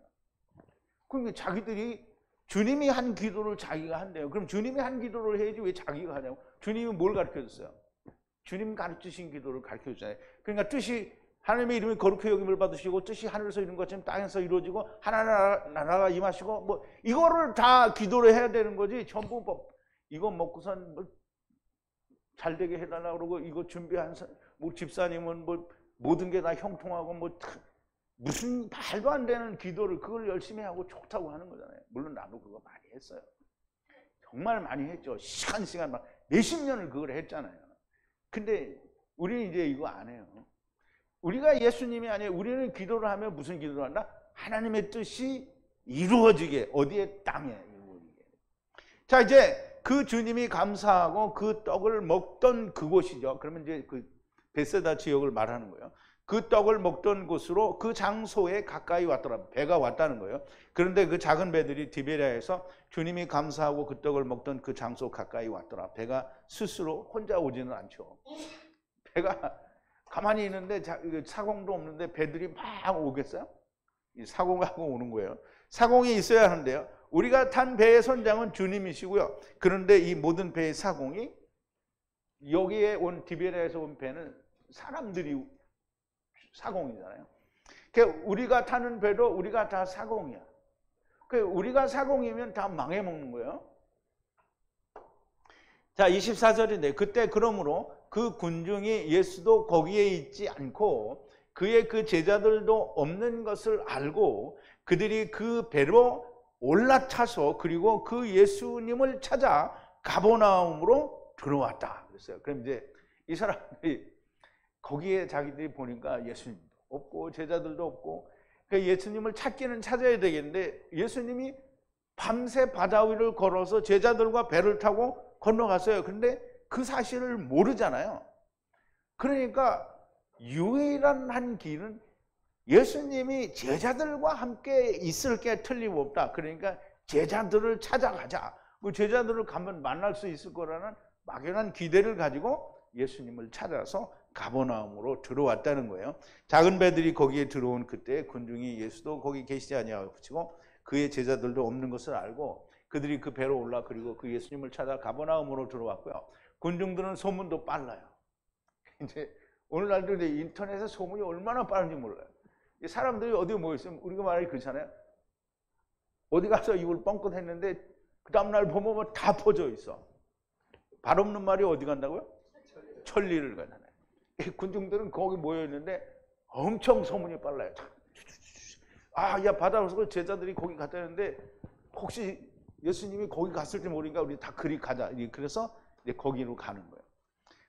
그러니까 자기들이 주님이 한 기도를 자기가 한대요. 그럼 주님이 한 기도를 해야지 왜 자기가 하냐고. 주님이 뭘 가르쳐줬어요? 주님 가르치신 기도를 가르쳐줬잖아요. 그러니까 뜻이 하나님의 이름이 거룩히 여김을 받으시고 뜻이 하늘에서 이룬 것처럼 땅에서 이루어지고 하나님 나라가 임하시고 뭐 이거를 다 기도를 해야 되는 거지. 전부 뭐 이거 먹고선 뭐 잘 되게 해달라고 그러고 이거 준비한 뭐 집사님은 뭐 모든 게 다 형통하고 뭐 무슨 말도 안 되는 기도를 그걸 열심히 하고 좋다고 하는 거잖아요. 물론 나도 그거 많이 했어요. 정말 많이 했죠. 시간 막 몇십 년을 그걸 했잖아요. 근데 우리는 이제 이거 안 해요. 우리가 예수님이 아니에요. 우리는 기도를 하면 무슨 기도를 한다? 하나님의 뜻이 이루어지게. 어디에? 땅에 이루어지게. 자, 이제 그 주님이 감사하고 그 떡을 먹던 그곳이죠. 그러면 이제 그 베세다 지역을 말하는 거예요. 그 떡을 먹던 곳으로 그 장소에 가까이 왔더라. 배가 왔다는 거예요. 그런데 그 작은 배들이 디베랴에서 주님이 감사하고 그 떡을 먹던 그 장소 가까이 왔더라. 배가 스스로 혼자 오지는 않죠. 배가 가만히 있는데 사공도 없는데 배들이 막 오겠어요? 사공하고 오는 거예요. 사공이 있어야 하는데요. 우리가 탄 배의 선장은 주님이시고요. 그런데 이 모든 배의 사공이 여기에 온 디베랴에서 온 배는 사람들이 사공이잖아요. 그러니까 우리가 타는 배도 우리가 다 사공이야. 그러니까 우리가 사공이면 다 망해먹는 거예요. 자, 24절인데 그때 그러므로 그 군중이 예수도 거기에 있지 않고 그의 그 제자들도 없는 것을 알고 그들이 그 배로 올라타서 그리고 그 예수님을 찾아 가버나움으로 들어왔다 그랬어요. 그럼 이제 이 사람들이 거기에 자기들이 보니까 예수님도 없고 제자들도 없고 그러니까 예수님을 찾기는 찾아야 되겠는데 예수님이 밤새 바다 위를 걸어서 제자들과 배를 타고 건너갔어요. 그런데 그 사실을 모르잖아요. 그러니까 유일한 한 길은 예수님이 제자들과 함께 있을 게 틀림없다. 그러니까 제자들을 찾아가자. 그 제자들을 가면 만날 수 있을 거라는 막연한 기대를 가지고 예수님을 찾아서 가버나움으로 들어왔다는 거예요. 작은 배들이 거기에 들어온 그때 군중이 예수도 거기 계시지 아니하고 붙이고 그의 제자들도 없는 것을 알고 그들이 그 배로 올라 그리고 그 예수님을 찾아 가버나움으로 들어왔고요. 군중들은 소문도 빨라요. 이제 오늘날도 이제 인터넷에 소문이 얼마나 빠른지 몰라요. 사람들이 어디 모였으면 우리가 말하기 그렇잖아요. 어디 가서 입을 뻥끗 했는데 그 다음날 보면 다 퍼져 있어. 발 없는 말이 어디 간다고요? 천리를 가잖아요. 군중들은 거기 모여있는데 엄청 소문이 빨라요. 아, 야, 바다로서 제자들이 거기 갔다는데 혹시 예수님이 거기 갔을지 모르니까 우리 다 그리 가자. 그래서 이제 거기로 가는 거예요.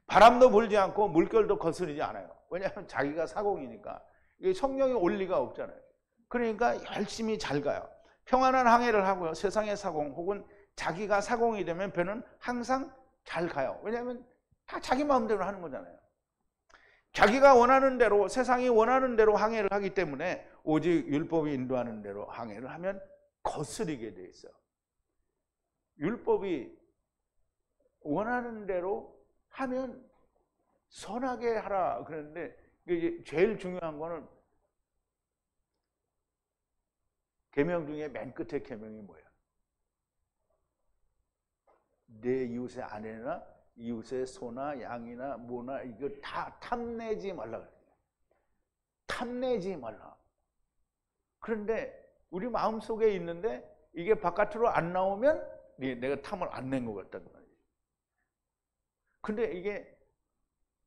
바람도 불지 않고 물결도 거스르지 않아요. 왜냐하면 자기가 사공이니까. 이게 성령이 올 리가 없잖아요. 그러니까 열심히 잘 가요. 평안한 항해를 하고요. 세상의 사공 혹은 자기가 사공이 되면 배는 항상 잘 가요. 왜냐하면 다 자기 마음대로 하는 거잖아요. 자기가 원하는 대로 세상이 원하는 대로 항해를 하기 때문에 오직 율법이 인도하는 대로 항해를 하면 거스르게 돼 있어요. 율법이 원하는 대로 하면 선하게 하라 그러는데 이게 제일 중요한 거는 계명 중에 맨 끝에 계명이 뭐예요? 내 이웃의 아내나 이웃의 소나 양이나 뭐나 이거 다 탐내지 말라 그래요. 탐내지 말라. 그런데 우리 마음속에 있는데 이게 바깥으로 안 나오면 내가 탐을 안 낸 것 같다는 말이에요. 근데 이게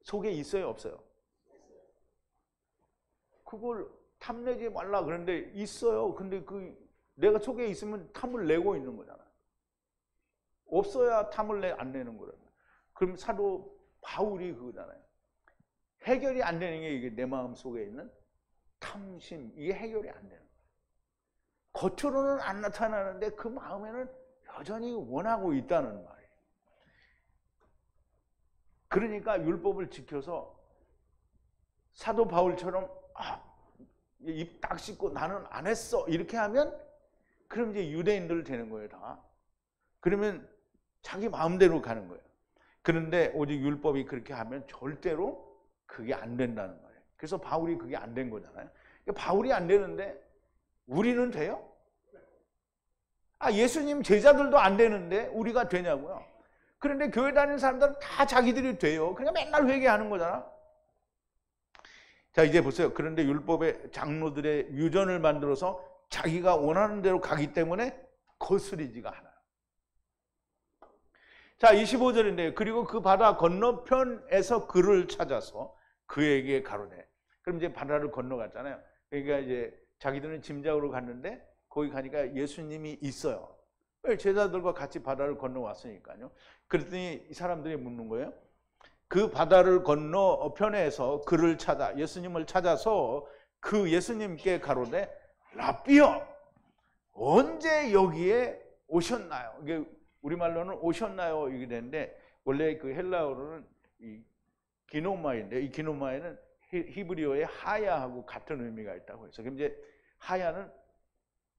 속에 있어요, 없어요? 그걸 탐내지 말라 그런데 있어요. 근데 내가 속에 있으면 탐을 내고 있는 거잖아. 없어야 탐을 안 내는 거라고. 그럼 사도 바울이 그거잖아요. 해결이 안 되는 게 이게 내 마음 속에 있는 탐심, 이게 해결이 안 되는 거예요. 겉으로는 안 나타나는데 그 마음에는 여전히 원하고 있다는 말이에요. 그러니까 율법을 지켜서 사도 바울처럼 입 딱 씻고 나는 안 했어 이렇게 하면 그럼 이제 유대인들 되는 거예요 다. 그러면 자기 마음대로 가는 거예요. 그런데 오직 율법이 그렇게 하면 절대로 그게 안 된다는 거예요. 그래서 바울이 그게 안 된 거잖아요. 바울이 안 되는데 우리는 돼요? 예수님 제자들도 안 되는데 우리가 되냐고요. 그런데 교회 다니는 사람들은 다 자기들이 돼요. 그러니까 맨날 회개하는 거잖아. 자, 이제 보세요. 그런데 율법의 장로들의 유전을 만들어서 자기가 원하는 대로 가기 때문에 거스리지가 않아요. 자, 25절인데 그리고 그 바다 건너편에서 그를 찾아서 그에게 가로되. 그럼 이제 바다를 건너갔잖아요. 그러니까 이제 자기들은 짐작으로 갔는데 거기 가니까 예수님이 있어요. 제자들과 같이 바다를 건너왔으니까요. 그랬더니 이 사람들이 묻는 거예요. 그 바다를 건너편에서 그를 찾아, 예수님을 찾아서 그 예수님께 가로되 랍비여 언제 여기에 오셨나요? 이게 우리말로는 오셨나요? 이게 되는데 원래 그 헬라어로는 이 기노마인데 이 기노마에는 히브리어의 하야하고 같은 의미가 있다고 해서 그럼 이제 하야는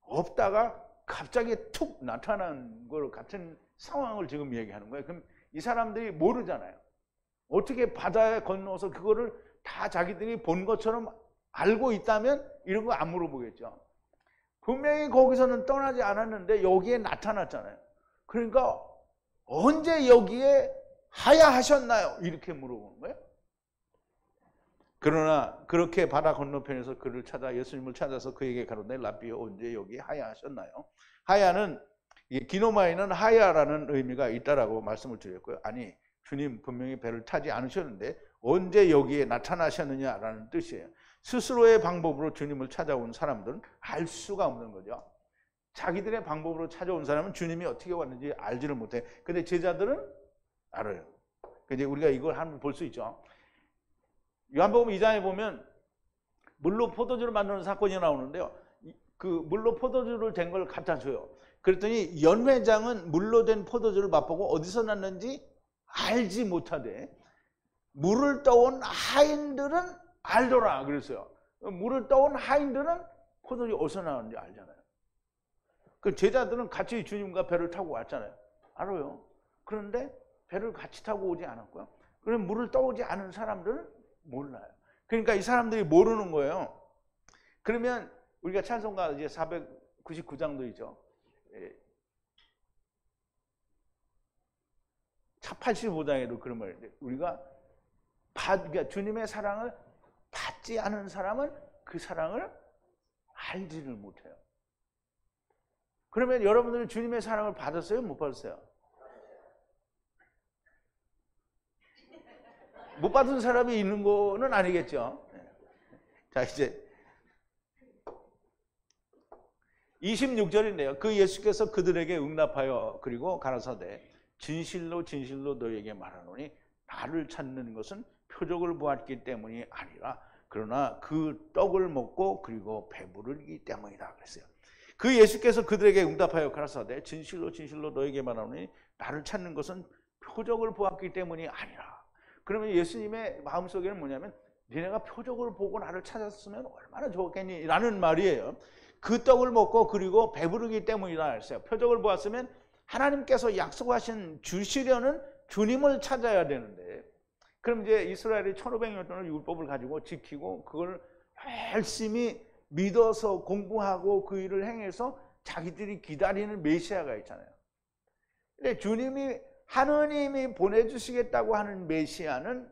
없다가 갑자기 툭 나타난 걸 같은 상황을 지금 얘기하는 거예요. 그럼 이 사람들이 모르잖아요. 어떻게 바다에 건너서 그거를 다 자기들이 본 것처럼 알고 있다면 이런 거 안 물어보겠죠. 분명히 거기서는 떠나지 않았는데 여기에 나타났잖아요. 그러니까 언제 여기에 하야하셨나요? 이렇게 물어보는 거예요. 그러나 그렇게 바다 건너편에서 그를 찾아 예수님을 찾아서 그에게 가로되 랍비여 언제 여기 하야하셨나요? 하야는 기노마에는 하야라는 의미가 있다라고 말씀을 드렸고요. 아니 주님 분명히 배를 타지 않으셨는데 언제 여기에 나타나셨느냐라는 뜻이에요. 스스로의 방법으로 주님을 찾아온 사람들은 알 수가 없는 거죠. 자기들의 방법으로 찾아온 사람은 주님이 어떻게 왔는지 알지를 못해. 근데 제자들은 알아요. 이제 우리가 이걸 한번 볼 수 있죠. 요한복음 2장에 보면 물로 포도주를 만드는 사건이 나오는데요. 그 물로 포도주를 된 걸 갖다 줘요. 그랬더니 연회장은 물로 된 포도주를 맛보고 어디서 났는지 알지 못하되 물을 떠온 하인들은 알더라 그랬어요. 물을 떠온 하인들은 포도주 어디서 나왔는지 알잖아요. 그 제자들은 같이 주님과 배를 타고 왔잖아요. 알아요. 그런데 배를 같이 타고 오지 않았고요. 그럼 물을 떠오지 않은 사람들은 몰라요. 그러니까 이 사람들이 모르는 거예요. 그러면 우리가 찬송가 이제 499장도 있죠. 85장에도 그런 말인데 우리가 그러니까 주님의 사랑을 받지 않은 사람은 그 사랑을 알지를 못해요. 그러면 여러분들은 주님의 사랑을 받았어요? 못 받았어요? 못 받은 사람이 있는 거는 아니겠죠. 자 이제 26절인데요. 그 예수께서 그들에게 응답하여 그리고 가라사대 진실로 진실로 너희에게 말하노니 나를 찾는 것은 표적을 보았기 때문이 아니라 그러나 그 떡을 먹고 그리고 배부르기 때문이다 그랬어요. 그 예수께서 그들에게 응답하여 가라사대 진실로 진실로 너희에게 말하노니 나를 찾는 것은 표적을 보았기 때문이 아니라. 그러면 예수님의 마음속에는 뭐냐면 니네가 표적을 보고 나를 찾았으면 얼마나 좋겠니? 라는 말이에요. 그 떡을 먹고 그리고 배부르기 때문이라 했어요. 표적을 보았으면 하나님께서 약속하신 주시려는 주님을 찾아야 되는데 그럼 이제 이스라엘이 1500년 동안 율법을 가지고 지키고 그걸 열심히 믿어서 공부하고 그 일을 행해서 자기들이 기다리는 메시아가 있잖아요. 근데 하느님이 보내주시겠다고 하는 메시아는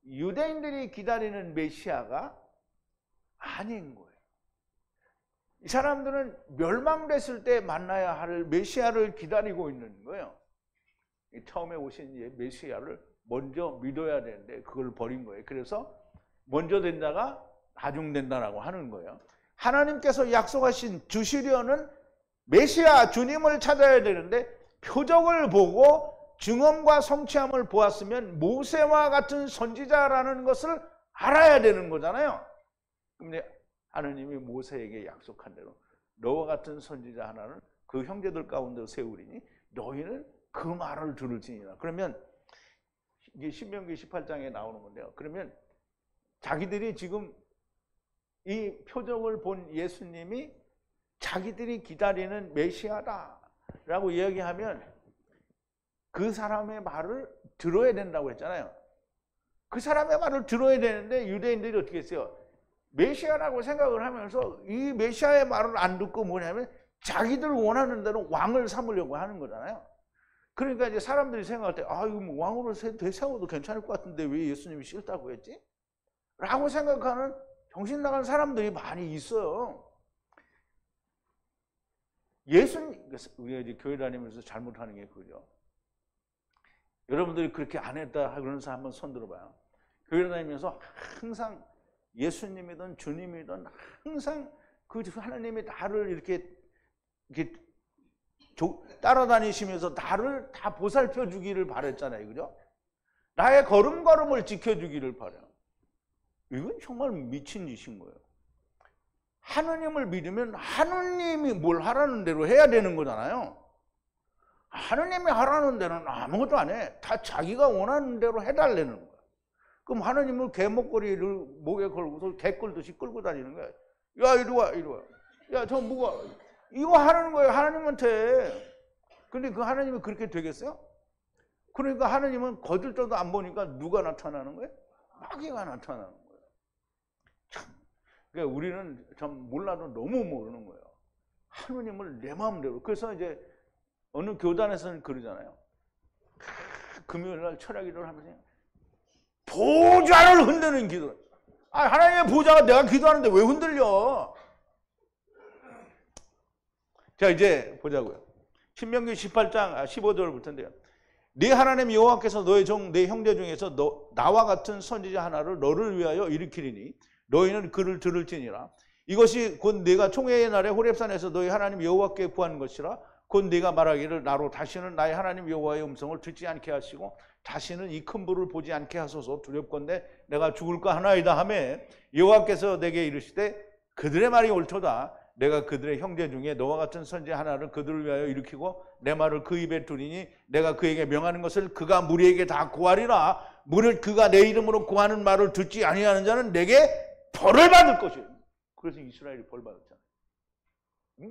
유대인들이 기다리는 메시아가 아닌 거예요. 이 사람들은 멸망됐을 때 만나야 할 메시아를 기다리고 있는 거예요. 처음에 오신 메시아를 먼저 믿어야 되는데 그걸 버린 거예요. 그래서 먼저 된 자가 나중 된다라고 하는 거예요. 하나님께서 약속하신 주시려는 메시아 주님을 찾아야 되는데 표적을 보고 증언과 성취함을 보았으면 모세와 같은 선지자라는 것을 알아야 되는 거잖아요. 근데 하나님이 모세에게 약속한 대로 너와 같은 선지자 하나는 그 형제들 가운데 세우리니 너희는 그 말을 들을지니라. 그러면 이게 신명기 18장에 나오는 건데요. 그러면 자기들이 지금 이 표적을 본 예수님이 자기들이 기다리는 메시아다라고 이야기하면 그 사람의 말을 들어야 된다고 했잖아요. 그 사람의 말을 들어야 되는데 유대인들이 어떻게 했어요? 메시아라고 생각을 하면서 이 메시아의 말을 안 듣고 뭐냐면 자기들 원하는 대로 왕을 삼으려고 하는 거잖아요. 그러니까 이제 사람들이 생각할 때 이거 뭐 왕으로 세워도 괜찮을 것 같은데 왜 예수님이 싫다고 했지? 라고 생각하는 정신 나간 사람들이 많이 있어요. 우리가 이제 교회 다니면서 잘못하는 게 그거죠. 여러분들이 그렇게 안 했다 그러는 사람 한번 손 들어봐요. 교회 다니면서 항상 예수님이든 주님이든 항상 그 하나님이 나를 이렇게 따라다니시면서 나를 다 보살펴 주기를 바랬잖아요. 그죠? 나의 걸음걸음을 지켜주기를 바래요. 이건 정말 미친 짓인 거예요. 하느님을 믿으면 하느님이 뭘 하라는 대로 해야 되는 거잖아요. 하느님이 하라는 대로는 아무것도 안 해. 다 자기가 원하는 대로 해달라는 거야. 그럼 하느님은 개목걸이를 목에 걸고서 개 끌듯이 끌고 다니는 거야. 야, 이리 와, 이리 와. 야, 저 뭐가 이거 하라는 거예요, 하나님한테. 근데 그 하나님이 그렇게 되겠어요? 그러니까 하나님은 거들떠도 안 보니까 누가 나타나는 거예요? 마귀가 나타나는 거예요. 참. 그러니까 우리는 참 몰라도 너무 모르는 거예요. 하느님을 내 마음대로. 그래서 이제 어느 교단에서는 그러잖아요. 금요일날 철야기도를 하면서 보좌를 흔드는 기도. 아, 하나님의 보좌가 내가 기도하는데 왜 흔들려? 자, 이제 보자고요. 신명기 18장 15절부터인데요. 네 하나님 여호와께서 너의 종 내 형제 중에서 나와 같은 선지자 하나를 너를 위하여 일으키리니 너희는 그를 들을지니라. 이것이 곧 네가 총회의 날에 호렙산에서 너희 하나님 여호와께 구한 것이라. 곧 네가 말하기를 나로 다시는 나의 하나님 여호와의 음성을 듣지 않게 하시고 다시는 이 큰 불을 보지 않게 하소서. 두렵건대 내가 죽을까 하나이다 하며 여호와께서 내게 이르시되 그들의 말이 옳도다. 내가 그들의 형제 중에 너와 같은 선지 하나를 그들을 위하여 일으키고 내 말을 그 입에 두리니 내가 그에게 명하는 것을 그가 무리에게 다 구하리라. 무릇 그가 내 이름으로 구하는 말을 듣지 아니하는 자는 내게 벌을 받을 것이에요. 그래서 이스라엘이 벌 받았잖아요.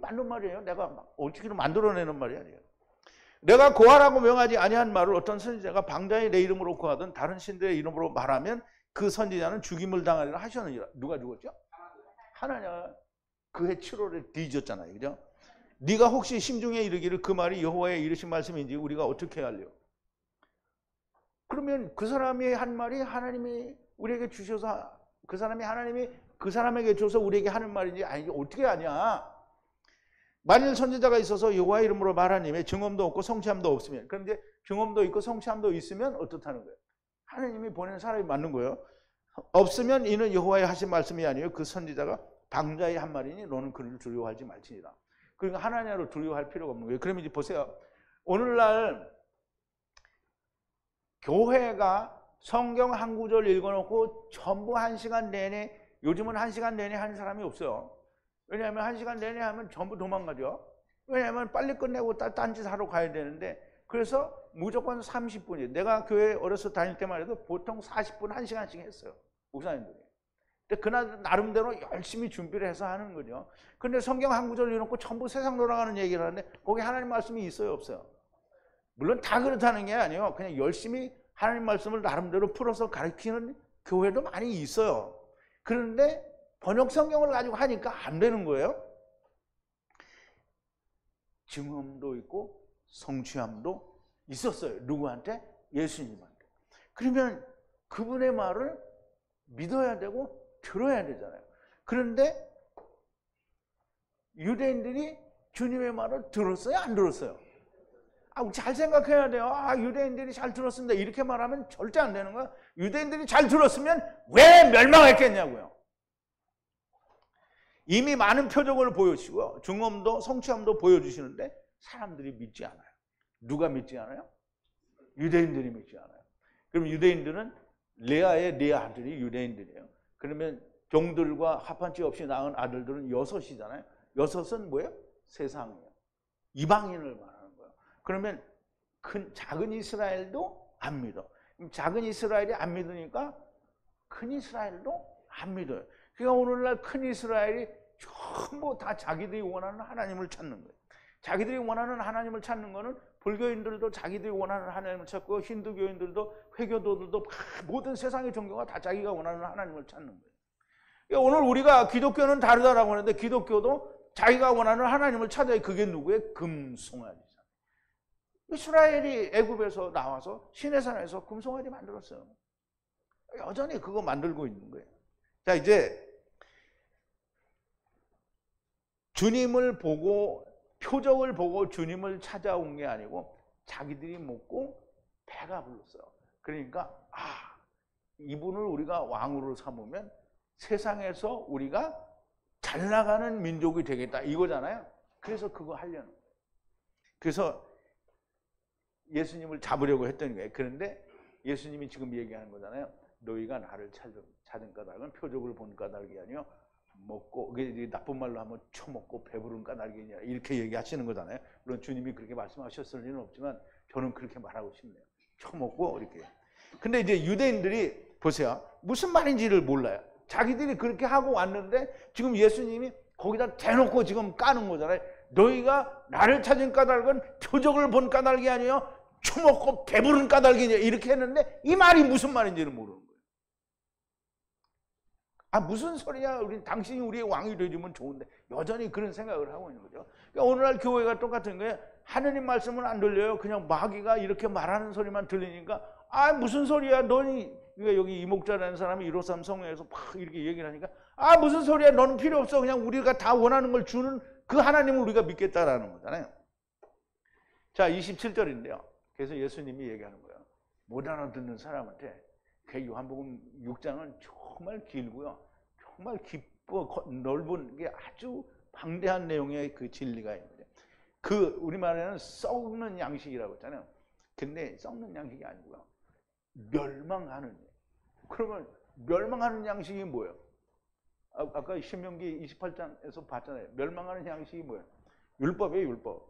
맞는 말이에요. 내가 어떻게 만들어내는 말이 아니에요. 내가 구하라고 명하지 아니한 말을 어떤 선지자가 방자에 내 이름으로 구하든 다른 신들의 이름으로 말하면 그 선지자는 죽임을 당하리라 하셨느니라. 누가 죽었죠? 하나님. 그해 7월에 뒤졌잖아요. 그죠? 네가 혹시 심중에 이르기를 그 말이 여호와의 이르신 말씀인지 우리가 어떻게 할래요? 그러면 그 사람이 한 말이 하나님이 우리에게 주셔서 그 사람이 하나님이 그 사람에게 줘서 우리에게 하는 말인지 아니지 어떻게 아냐? 만일 선지자가 있어서 여호와의 이름으로 말하님의 증언도 없고 성취함도 없으면 그럼 이제 증언도 있고 성취함도 있으면 어떻다는 거예요? 하나님이 보낸 사람이 맞는 거예요. 없으면 이는 여호와의 하신 말씀이 아니에요. 그 선지자가 방자의 한 말이니 너는 그를 두려워하지 말지니라. 그러니까 하나님으로 두려워할 필요가 없는 거예요. 그러면 이제 보세요. 오늘날 교회가 성경 한 구절 읽어놓고 전부 1시간 내내 요즘은 1시간 내내 하는 사람이 없어요. 왜냐하면 1시간 내내 하면 전부 도망가죠. 왜냐하면 빨리 끝내고 딴짓 하러 가야 되는데 그래서 무조건 30분이에요. 내가 교회 어려서 다닐 때만 해도 보통 40분 1시간씩 했어요. 목사님들이. 근데 그날 나름대로 열심히 준비를 해서 하는 거죠. 근데 성경 한 구절 읽어놓고 전부 세상 돌아가는 얘기를 하는데 거기 하나님 말씀이 있어요 없어요? 물론 다 그렇다는 게 아니에요. 그냥 열심히 하나님 말씀을 나름대로 풀어서 가르치는 교회도 많이 있어요. 그런데 번역 성경을 가지고 하니까 안 되는 거예요. 증언도 있고 성취함도 있었어요. 누구한테? 예수님한테. 그러면 그분의 말을 믿어야 되고 들어야 되잖아요. 그런데 유대인들이 주님의 말을 들었어요? 안 들었어요? 잘 생각해야 돼요. 유대인들이 잘 들었습니다. 이렇게 말하면 절대 안 되는 거야. 유대인들이 잘 들었으면 왜 멸망했겠냐고요. 이미 많은 표적을 보여주시고 증언도 성취함도 보여주시는데 사람들이 믿지 않아요. 누가 믿지 않아요? 유대인들이 믿지 않아요. 그럼 유대인들은 레아의 네 아들이 유대인들이에요. 그러면 종들과 합한치 없이 낳은 아들들은 6이잖아요. 6은 뭐예요? 세상이에요. 이방인을 말하는 거예요. 그러면 작은 이스라엘도 안 믿어. 작은 이스라엘이 안 믿으니까 큰 이스라엘도 안 믿어요. 그러니까 오늘날 큰 이스라엘이 전부 다 자기들이 원하는 하나님을 찾는 거예요. 자기들이 원하는 하나님을 찾는 거는 불교인들도 자기들이 원하는 하나님을 찾고 힌두교인들도 회교도들도 모든 세상의 종교가 다 자기가 원하는 하나님을 찾는 거예요. 그러니까 오늘 우리가 기독교는 다르다라고 하는데 기독교도 자기가 원하는 하나님을 찾아야 그게 누구의? 금송아지잖아요. 이스라엘이 애굽에서 나와서 시내산에서 금송아지 만들었어요. 여전히 그거 만들고 있는 거예요. 자, 이제 주님을 보고 표적을 보고 주님을 찾아온 게 아니고 자기들이 먹고 배가 불렀어요. 그러니까 이분을 우리가 왕으로 삼으면 세상에서 우리가 잘 나가는 민족이 되겠다 이거잖아요. 그래서 그거 하려는 거예요. 그래서 예수님을 잡으려고 했던 거예요. 그런데 예수님이 지금 얘기하는 거잖아요. 너희가 나를 찾은 까닭은 표적을 본 까닭이 아니요 먹고, 이게 나쁜 말로 하면 처먹고 배부른 까닭이 아니라 이렇게 얘기하시는 거잖아요. 물론 주님이 그렇게 말씀하셨을 리는 없지만 저는 그렇게 말하고 싶네요. 처먹고 이렇게. 근데 이제 유대인들이 보세요. 무슨 말인지를 몰라요. 자기들이 그렇게 하고 왔는데 지금 예수님이 거기다 대놓고 지금 까는 거잖아요. 너희가 나를 찾은 까닭은 표적을 본 까닭이 아니요 처먹고 배부른 까닭이냐 이렇게 했는데 이 말이 무슨 말인지를 모르는 거예요. 아 무슨 소리야. 당신이 우리의 왕이 되주면 좋은데 여전히 그런 생각을 하고 있는 거죠. 그러니까 오늘날 교회가 똑같은 거예요. 하느님 말씀은 안 들려요. 그냥 마귀가 이렇게 말하는 소리만 들리니까 아 무슨 소리야. 너니 여기 이목자라는 사람이 153 성회에서 막 이렇게 얘기를 하니까 아 무슨 소리야. 너는 필요 없어. 그냥 우리가 다 원하는 걸 주는 그 하나님을 우리가 믿겠다라는 거잖아요. 자 27절인데요. 그래서 예수님이 얘기하는 거예요. 못 알아듣는 사람한테 그 요한복음 6장은 정말 길고요. 정말 깊고 넓은 게 아주 방대한 내용의 그 진리가 있는데 그 우리말에는 썩는 양식이라고 했잖아요. 근데 썩는 양식이 아니고요. 멸망하는. 그러면 멸망하는 양식이 뭐예요? 아까 신명기 28장에서 봤잖아요. 멸망하는 양식이 뭐예요? 율법이에요, 율법.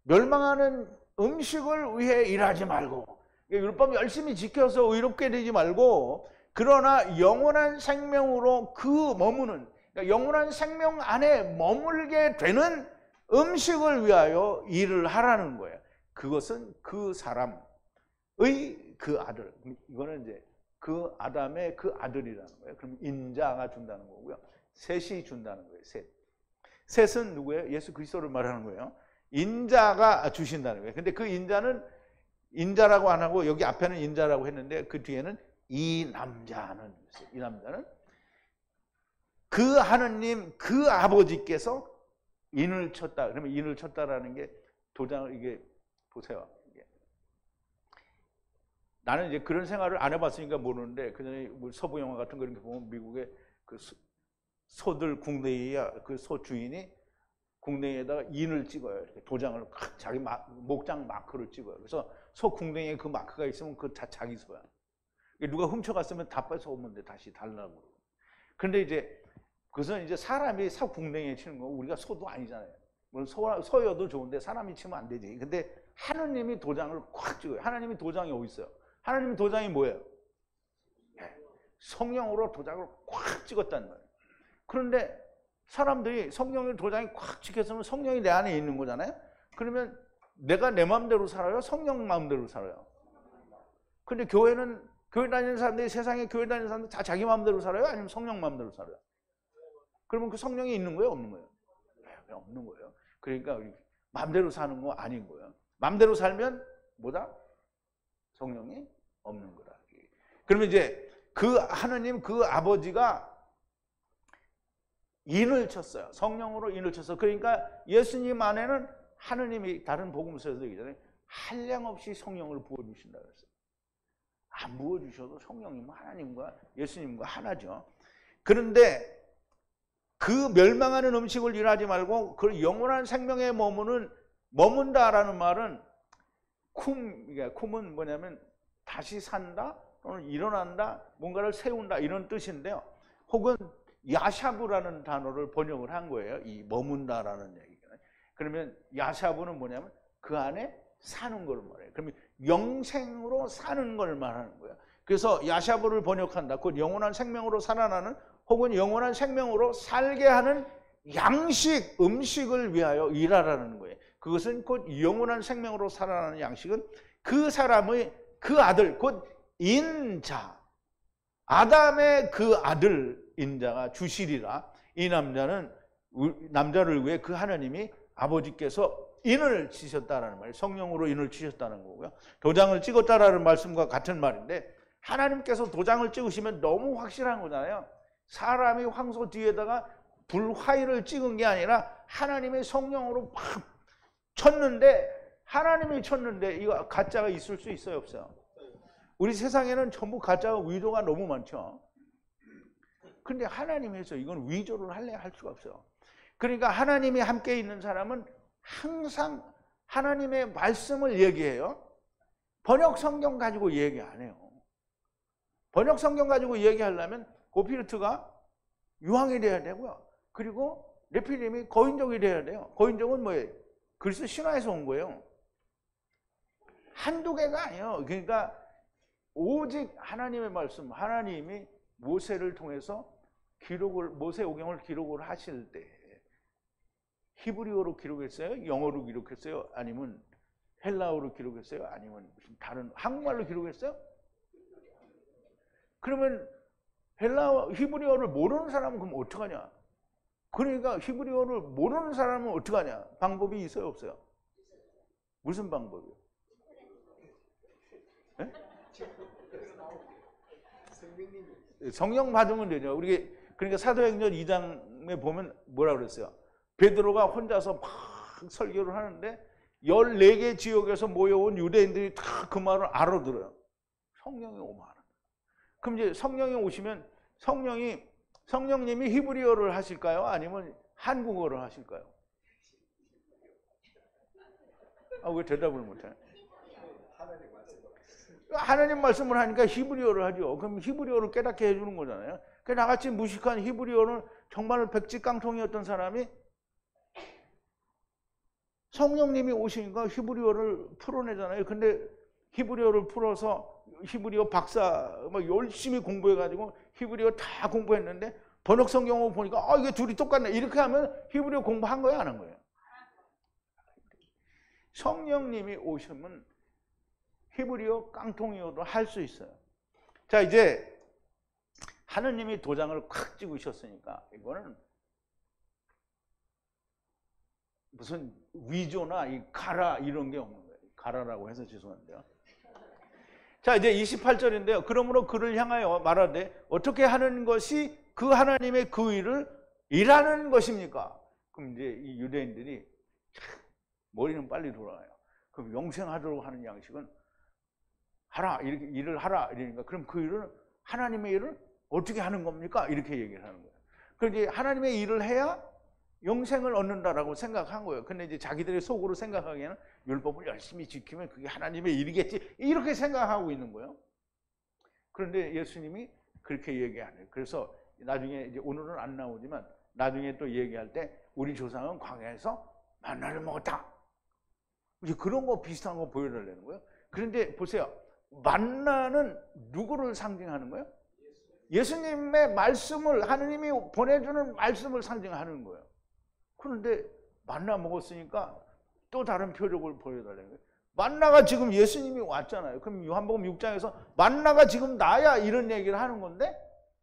멸망하는 음식을 위해 일하지 말고 율법 열심히 지켜서 의롭게 되지 말고 그러나 영원한 생명으로 그 머무는 그러니까 영원한 생명 안에 머물게 되는 음식을 위하여 일을 하라는 거예요. 그것은 그 사람의 그 아들. 이거는 이제 그 아담의 그 아들이라는 거예요. 그럼 인자가 준다는 거고요. 셋이 준다는 거예요. 셋은 누구예요? 예수 그리스도를 말하는 거예요. 인자가 주신다는 거예요. 근데 그 인자는 인자라고 안 하고 여기 앞에는 인자라고 했는데 그 뒤에는 이 남자는 있어요. 이 남자는 그 하느님 그 아버지께서 인을 쳤다. 그러면 인을 쳤다라는 게 도장을 이게 보세요. 나는 이제 그런 생활을 안 해봤으니까 모르는데 그전에 서부 영화 같은 거 이렇게 보면 미국의 그 소들 궁뎅이야 그 소 주인이 궁뎅이에다가 인을 찍어요. 이렇게 도장을 자기 목장 마크를 찍어요. 그래서 소 궁뎅이에 그 마크가 있으면 그 다 자기 소야. 누가 훔쳐갔으면 다 뺏어 오면 돼. 다시 달라고. 그런데 이제 그것은 이제 사람이 소 궁뎅이에 치는 거고 우리가 소도 아니잖아요. 물론 소여도 좋은데 사람이 치면 안 되지. 근데 하느님이 도장을 콱 찍어요. 하나님이 도장이 어디 있어요? 하나님 도장이 뭐예요? 성령으로 도장을 콱 찍었다는 거예요. 그런데 사람들이 성령의 도장이 콱 찍혔으면 성령이 내 안에 있는 거잖아요. 그러면 내가 내 마음대로 살아요? 성령 마음대로 살아요? 근데 교회는 교회 다니는 사람들이 세상에 교회 다니는 사람들 다 자기 마음대로 살아요? 아니면 성령 마음대로 살아요? 그러면 그 성령이 있는 거예요? 없는 거예요? 없는 거예요. 그러니까 마음대로 사는 거 아닌 거예요. 마음대로 살면 뭐다? 성령이 없는 거다. 그러면 이제 그 하느님 그 아버지가 인을 쳤어요. 성령으로 인을 쳤어. 그러니까 예수님 안에는 하느님이 다른 복음서에서 얘기잖아요. 한량없이 성령을 부어주신다 그랬어요. 안 부어주셔도 성령님은 하나님과 예수님과 하나죠. 그런데 그 멸망하는 음식을 일하지 말고 그 영원한 생명에 머문다라는 말은 쿰은 뭐냐면 다시 산다 또는 일어난다 뭔가를 세운다 이런 뜻인데요. 혹은 야샤브라는 단어를 번역을 한 거예요. 이 머문다라는 얘기가. 그러면 야샤브는 뭐냐면 그 안에 사는 걸 말해요. 그러면 영생으로 사는 걸 말하는 거예요. 그래서 야샤브를 번역한다. 곧 영원한 생명으로 살아나는 혹은 영원한 생명으로 살게 하는 양식, 음식을 위하여 일하라는 거예요. 그것은 곧 영원한 생명으로 살아나는 양식은 그 사람의 그 아들, 곧 인자, 아담의 그 아들 인자가 주시리라. 이 남자를 위해 그 하나님이 아버지께서 인을 치셨다라는 말이에요. 성령으로 인을 치셨다는 거고요. 도장을 찍었다라는 말씀과 같은 말인데 하나님께서 도장을 찍으시면 너무 확실한 거잖아요. 사람이 황소 뒤에다가 불화일을 찍은 게 아니라 하나님의 성령으로 팍 쳤는데 하나님이 쳤는데 이거 가짜가 있을 수 있어요, 없어요? 우리 세상에는 전부 가짜가 위조가 너무 많죠. 근데 하나님에서 이건 위조를 할 수가 없어요. 그러니까 하나님이 함께 있는 사람은 항상 하나님의 말씀을 얘기해요. 번역 성경 가지고 얘기 안 해요. 번역 성경 가지고 얘기하려면 고필트가 유황이 돼야 되고요. 그리고 네필림이 거인족이 돼야 돼요. 거인족은 뭐예요? 그리스도 신화에서 온 거예요. 한두 개가 아니에요. 그러니까 오직 하나님의 말씀, 하나님이 모세를 통해서 모세오경을 기록을 하실 때 히브리어로 기록했어요? 영어로 기록했어요? 아니면 헬라어로 기록했어요? 아니면 무슨 다른 한국말로 기록했어요? 그러면 히브리어를 모르는 사람은 그럼 어떡하냐? 그러니까 히브리어를 모르는 사람은 어떡하냐? 방법이 있어요, 없어요? 무슨 방법이요? 네? 성령 받으면 되죠. 그러니까 사도행전 2장에 보면 뭐라 그랬어요? 베드로가 혼자서 막 설교를 하는데 14개 지역에서 모여온 유대인들이 다 그 말을 알아들어요. 성령이 오면 하는 거예요. 그럼 이제 성령이 오시면 성령님이 히브리어를 하실까요? 아니면 한국어를 하실까요? 왜 대답을 못해? 하나님 말씀을 하니까 히브리어를 하죠. 그럼 히브리어를 깨닫게 해주는 거잖아요. 나같이 무식한 히브리어는 정말 백지깡통이었던 사람이 성령님이 오시니까 히브리어를 풀어내잖아요. 근데 히브리어를 풀어서 히브리어 박사 열심히 공부해가지고 히브리어 다 공부했는데 번역 성경을 보니까 이게 둘이 똑같네. 이렇게 하면 히브리어 공부한 거예요, 안 한 거예요? 성령님이 오시면 히브리어 깡통이어도 할 수 있어요. 자, 이제 하느님이 도장을 콱 찍으셨으니까 이거는 무슨 위조나 가라 이런 게 없는 거예요. 가라라고 해서 죄송한데요. 자, 이제 28절인데요. 그러므로 그를 향하여 말하되 어떻게 하는 것이 그 하나님의 그 일을 일하는 것입니까? 그럼 이제 이 유대인들이 머리는 빨리 돌아가요. 그럼 영생하도록 하는 양식은 하라, 이렇게 일을 하라 이러니까 그럼 그 일은 하나님의 일을 어떻게 하는 겁니까? 이렇게 얘기를 하는 거예요. 그럼 이제 하나님의 일을 해야 영생을 얻는다라고 생각한 거예요. 근데 이제 자기들의 속으로 생각하기에는 율법을 열심히 지키면 그게 하나님의 일이겠지 이렇게 생각하고 있는 거예요. 그런데 예수님이 그렇게 얘기 안 해요. 그래서 나중에 이제 오늘은 안 나오지만 나중에 또 얘기할 때 우리 조상은 광야에서 만나를 먹었다. 이제 그런 거 비슷한 거 보여달라는 거예요. 그런데 보세요. 만나는 누구를 상징하는 거예요? 예수님의 말씀을 하느님이 보내주는 말씀을 상징하는 거예요. 그런데 만나 먹었으니까 또 다른 표적을 보여달라는 거예요. 만나가 지금 예수님이 왔잖아요. 그럼 요한복음 6장에서 만나가 지금 나야 이런 얘기를 하는 건데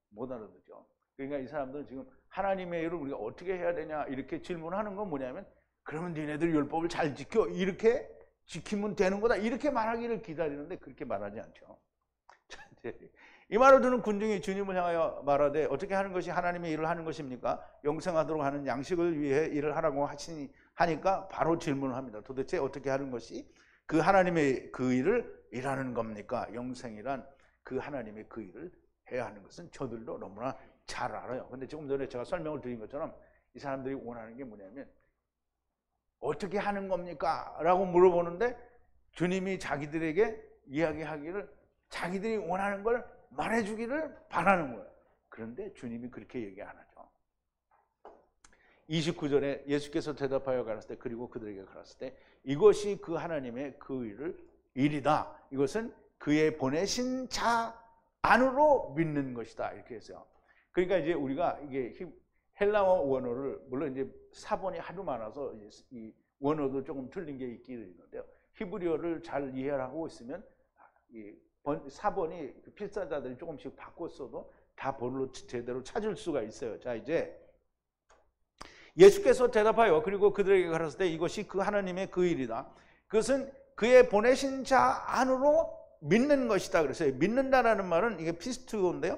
못 알아듣죠. 그러니까 이 사람들은 지금 하나님의 일을 우리가 어떻게 해야 되냐 이렇게 질문하는 건 뭐냐면 그러면 니네들 율법을 잘 지켜 이렇게 지키면 되는 거다 이렇게 말하기를 기다리는데 그렇게 말하지 않죠. 이 말을 듣는 군중이 주님을 향하여 말하되 어떻게 하는 것이 하나님의 일을 하는 것입니까? 영생하도록 하는 양식을 위해 일을 하라고 하니까 바로 질문을 합니다. 도대체 어떻게 하는 것이 그 하나님의 그 일을 일하는 겁니까? 영생이란 그 하나님의 그 일을 해야 하는 것은 저들도 너무나 잘 알아요. 근데 조금 전에 제가 설명을 드린 것처럼 이 사람들이 원하는 게 뭐냐면 어떻게 하는 겁니까? 라고 물어보는데 주님이 자기들에게 이야기하기를 자기들이 원하는 걸 말해주기를 바라는 거예요. 그런데 주님이 그렇게 얘기 안 하죠. 29절에 예수께서 대답하여 가라사대 그리고 그들에게 가라사대 이것이 그 하나님의 그 일이다. 이것은 그의 보내신 자 안으로 믿는 것이다. 이렇게 했어요. 그러니까 이제 우리가 이게 헬라어 원어를 물론 이제 사본이 하도 많아서 이 원어도 조금 틀린 게 있긴 있는데요. 히브리어를 잘 이해하고 있으면 이 사본이 필사자들이 조금씩 바꿨어도 다 본으로 제대로 찾을 수가 있어요. 자, 이제 예수께서 대답하여 그리고 그들에게 가라사대 이것이 그 하나님의 그 일이다. 그것은 그의 보내신 자 안으로 믿는 것이다. 그랬어요. 믿는다라는 말은 이게 피스투어인데요.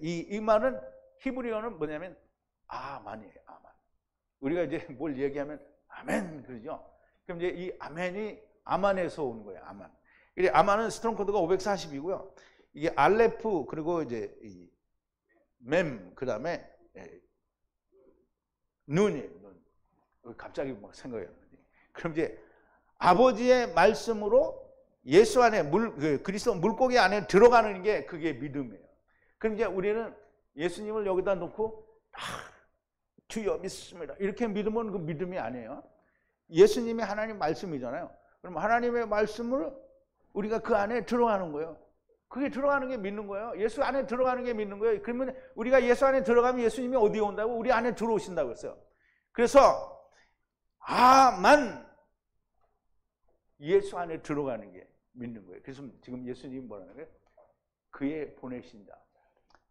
이 말은 히브리어는 뭐냐면 아만이에요. 아만. 우리가 이제 뭘 얘기하면 아멘 그러죠. 그럼 이제 이 아멘이 아만에서 오는 거예요. 아만. 아만은 스트롱 코드가 540이고요. 이게 알레프 그리고 이제 그 다음에 눈이에요. 눈. 갑자기 막 생각이 나요. 그럼 이제 아버지의 말씀으로 예수 안에 그리스도 물고기 안에 들어가는 게 그게 믿음이에요. 그럼 이제 우리는 예수님을 여기다 놓고 주여 믿습니다. 이렇게 믿으면 그 믿음이 아니에요. 예수님이 하나님 말씀이잖아요. 그럼 하나님의 말씀을 우리가 그 안에 들어가는 거예요. 그게 들어가는 게 믿는 거예요. 예수 안에 들어가는 게 믿는 거예요. 그러면 우리가 예수 안에 들어가면 예수님이 어디에 온다고? 우리 안에 들어오신다고 했어요. 그래서 만 예수 안에 들어가는 게 믿는 거예요. 그래서 지금 예수님이 뭐라는 거예요? 그의 보내신 자.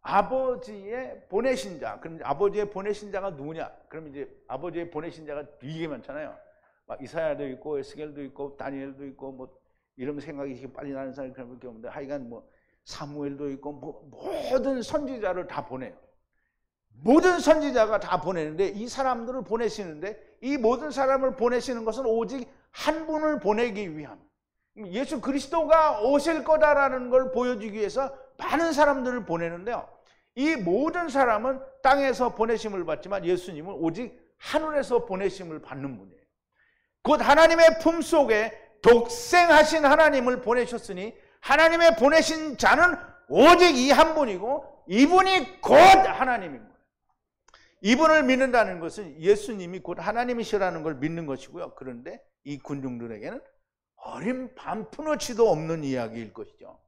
아버지의 보내신 자. 그럼 아버지의 보내신 자가 누구냐? 그럼 이제 아버지의 보내신 자가 되게 많잖아요. 막 이사야도 있고 에스겔도 있고 다니엘도 있고 뭐 이런 생각이 빨리 나는 사람이 그런 게 없는데 하여간 뭐 사무엘도 있고 뭐 모든 선지자를 다 보내요. 모든 선지자가 다 보내는데 이 사람들을 보내시는데 이 모든 사람을 보내시는 것은 오직 한 분을 보내기 위함. 예수 그리스도가 오실 거다라는 걸 보여주기 위해서 많은 사람들을 보내는데요. 이 모든 사람은 땅에서 보내심을 받지만 예수님은 오직 하늘에서 보내심을 받는 분이에요. 곧 하나님의 품속에 독생하신 하나님을 보내셨으니 하나님의 보내신 자는 오직 이 한 분이고 이분이 곧 하나님인 거예요. 이분을 믿는다는 것은 예수님이 곧 하나님이시라는 걸 믿는 것이고요. 그런데 이 군중들에게는 어린 반푼어치도 없는 이야기일 것이죠.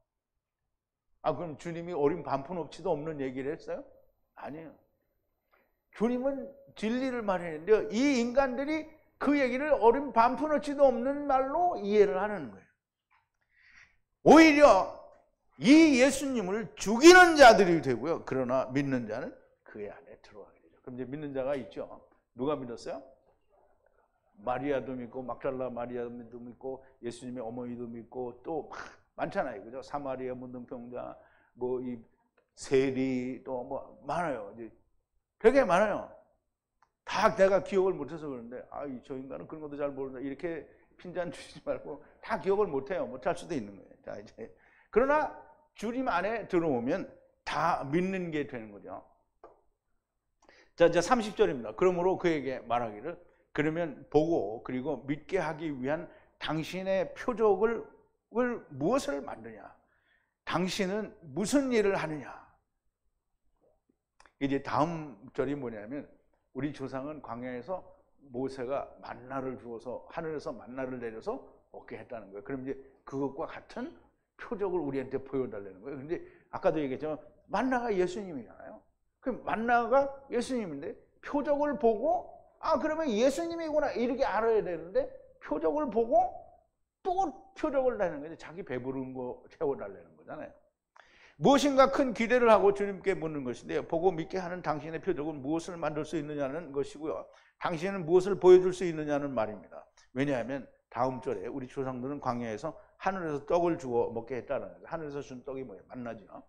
그럼 주님이 어린 반푼어치도 없는 얘기를 했어요? 아니에요. 주님은 진리를 말했는데요. 이 인간들이 그 얘기를 어린 반푼어치도 없는 말로 이해를 하는 거예요. 오히려 이 예수님을 죽이는 자들이 되고요. 그러나 믿는 자는 그의 안에 들어가게 되죠. 그럼 이제 믿는 자가 있죠. 누가 믿었어요? 마리아도 믿고 막달라 마리아도 믿고 예수님의 어머니도 믿고 또 많잖아요. 그죠? 사마리아 문둥병자 뭐 이 세리 또 뭐 많아요. 되게 많아요. 다 내가 기억을 못해서 그러는데 저 인간은 그런 것도 잘 모른다 이렇게 핀잔 주시지 말고 다 기억을 못해요. 못할 수도 있는 거예요. 자, 이제 그러나 주님 안에 들어오면 다 믿는 게 되는 거죠. 자, 이제 30절입니다. 그러므로 그에게 말하기를 그러면 보고 그리고 믿게 하기 위한 당신의 표적을 무엇을 만드냐? 당신은 무슨 일을 하느냐? 이제 다음 절이 뭐냐면 우리 조상은 광야에서 모세가 만나를 주어서 하늘에서 만나를 내려서 먹게 했다는 거예요. 그럼 이제 그것과 같은 표적을 우리한테 보여달라는 거예요. 근데 아까도 얘기했지만 만나가 예수님이잖아요. 그럼 만나가 예수님인데 표적을 보고 그러면 예수님이구나 이렇게 알아야 되는데 표적을 보고 또 표적을 내는 거죠. 자기 배부른 거 채워달라는 거잖아요. 무엇인가 큰 기대를 하고 주님께 묻는 것인데요. 보고 믿게 하는 당신의 표적은 무엇을 만들 수 있느냐는 것이고요. 당신은 무엇을 보여줄 수 있느냐는 말입니다. 왜냐하면 다음 절에 우리 조상들은 광야에서 하늘에서 떡을 주어 먹게 했다는 거예요. 하늘에서 준 떡이 뭐예요? 만나죠.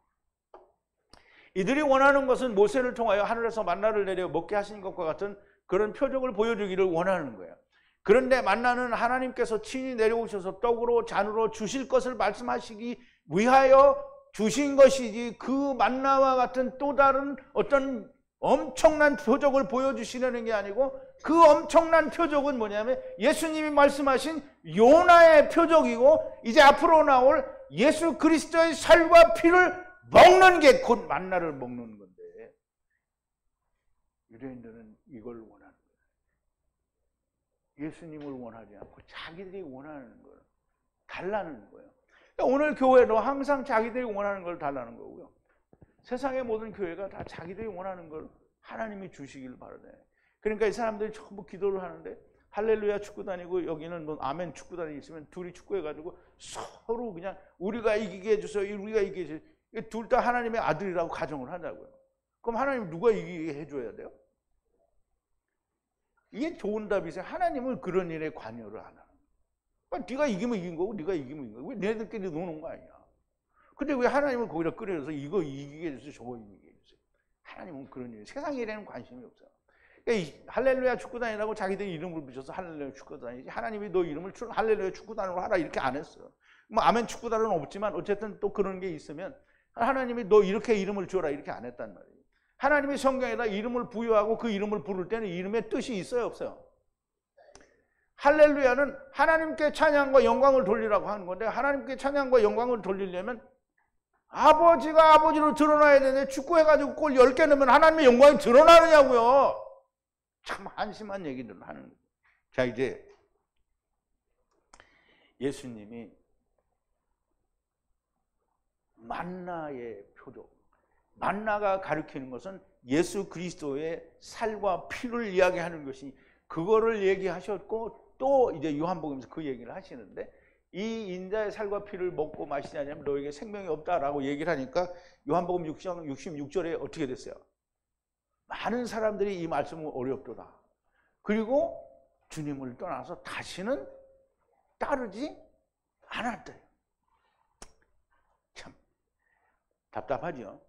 이들이 원하는 것은 모세를 통하여 하늘에서 만나를 내려 먹게 하신 것과 같은 그런 표적을 보여주기를 원하는 거예요. 그런데 만나는 하나님께서 친히 내려오셔서 떡으로 잔으로 주실 것을 말씀하시기 위하여 주신 것이지 그 만나와 같은 또 다른 어떤 엄청난 표적을 보여주시려는 게 아니고 그 엄청난 표적은 뭐냐면 예수님이 말씀하신 요나의 표적이고 이제 앞으로 나올 예수 그리스도의 살과 피를 먹는 게 곧 만나를 먹는 건데 유대인들은 이걸 원하는 거예요. 예수님을 원하지 않고 자기들이 원하는 걸 달라는 거예요. 오늘 교회도 항상 자기들이 원하는 걸 달라는 거고요. 세상의 모든 교회가 다 자기들이 원하는 걸 하나님이 주시길 바라네. 그러니까 이 사람들이 전부 기도를 하는데 할렐루야 축구단이고 여기는 뭐 아멘 축구단이 있으면 둘이 축구해가지고 서로 그냥 우리가 이기게 해주세요. 우리가 이기게 해주세요. 둘 다 하나님의 아들이라고 가정을 하자고요. 그럼 하나님 누가 이기게 해줘야 돼요? 이게 좋은 답이세요. 하나님은 그런 일에 관여를 안 하는 거예요. 네가 이기면 이긴 거고 네가 이기면 이긴 거고 왜 너희들끼리 노는 거 아니야. 근데 왜 하나님을 거기다 끌어서 이거 이기게 해주세요. 저거 이기게 해주세요. 하나님은 그런 일, 세상 일에는 관심이 없어요. 그러니까 할렐루야 축구단이라고 자기들이 이름을 붙여서 할렐루야 축구단이지 하나님이 너 이름을 할렐루야 축구단으로 하라 이렇게 안 했어요. 뭐 아멘 축구단은 없지만 어쨌든 또 그런 게 있으면 하나님이 너 이렇게 이름을 줘라 이렇게 안 했단 말이에요. 하나님이 성경에다 이름을 부여하고 그 이름을 부를 때는 이름의 뜻이 있어요, 없어요? 할렐루야는 하나님께 찬양과 영광을 돌리라고 하는 건데, 하나님께 찬양과 영광을 돌리려면 아버지가 아버지로 드러나야 되는데 축구해가지고 골 10개 넣으면 하나님의 영광이 드러나느냐고요. 참 한심한 얘기들 하는 거예요. 자, 이제 예수님이 만나의 표적, 만나가 가리키는 것은 예수 그리스도의 살과 피를 이야기하는 것이, 그거를 얘기하셨고, 또 이제 요한복음에서 그 얘기를 하시는데, 이 인자의 살과 피를 먹고 마시지 않으면 너에게 생명이 없다라고 얘기를 하니까 요한복음 6장 66절에 어떻게 됐어요? 많은 사람들이 이 말씀은 어렵도다. 그리고 주님을 떠나서 다시는 따르지 않았대요. 참 답답하죠.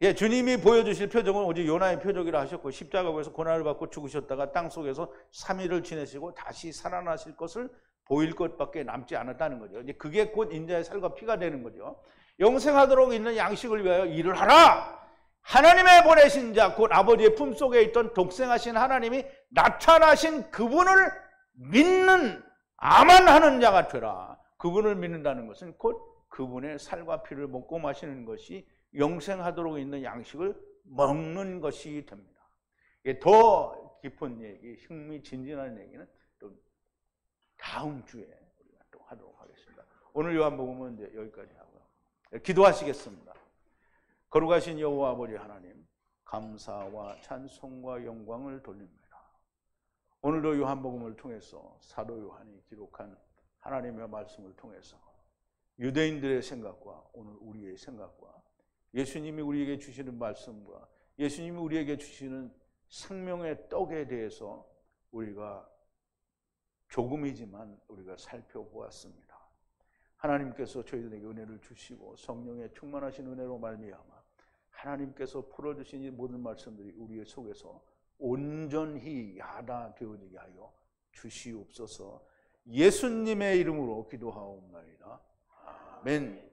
예, 주님이 보여주실 표적은 오직 요나의 표적이라 하셨고, 십자가에서 고난을 받고 죽으셨다가 땅속에서 3일을 지내시고 다시 살아나실 것을 보일 것밖에 남지 않았다는 거죠. 이제 그게 곧 인자의 살과 피가 되는 거죠. 영생하도록 있는 양식을 위하여 일을 하라. 하나님의 보내신 자, 곧 아버지의 품속에 있던 독생하신 하나님이 나타나신 그분을 믿는 아만 하는 자가 되라. 그분을 믿는다는 것은 곧 그분의 살과 피를 먹고 마시는 것이 영생하도록 있는 양식을 먹는 것이 됩니다. 더 깊은 얘기, 흥미진진한 얘기는 또 다음 주에 우리가 또 하도록 하겠습니다. 오늘 요한복음은 이제 여기까지 하고요. 기도하시겠습니다. 거룩하신 여호와 아버지 하나님, 감사와 찬송과 영광을 돌립니다. 오늘도 요한복음을 통해서 사도 요한이 기록한 하나님의 말씀을 통해서 유대인들의 생각과 오늘 우리의 생각과 예수님이 우리에게 주시는 말씀과 예수님이 우리에게 주시는 생명의 떡에 대해서 우리가 조금이지만 우리가 살펴보았습니다. 하나님께서 저희들에게 은혜를 주시고 성령의 충만하신 은혜로 말미암아 하나님께서 풀어주신 이 모든 말씀들이 우리의 속에서 온전히 야다되어지게 하여 주시옵소서. 예수님의 이름으로 기도하옵나이다. 아멘.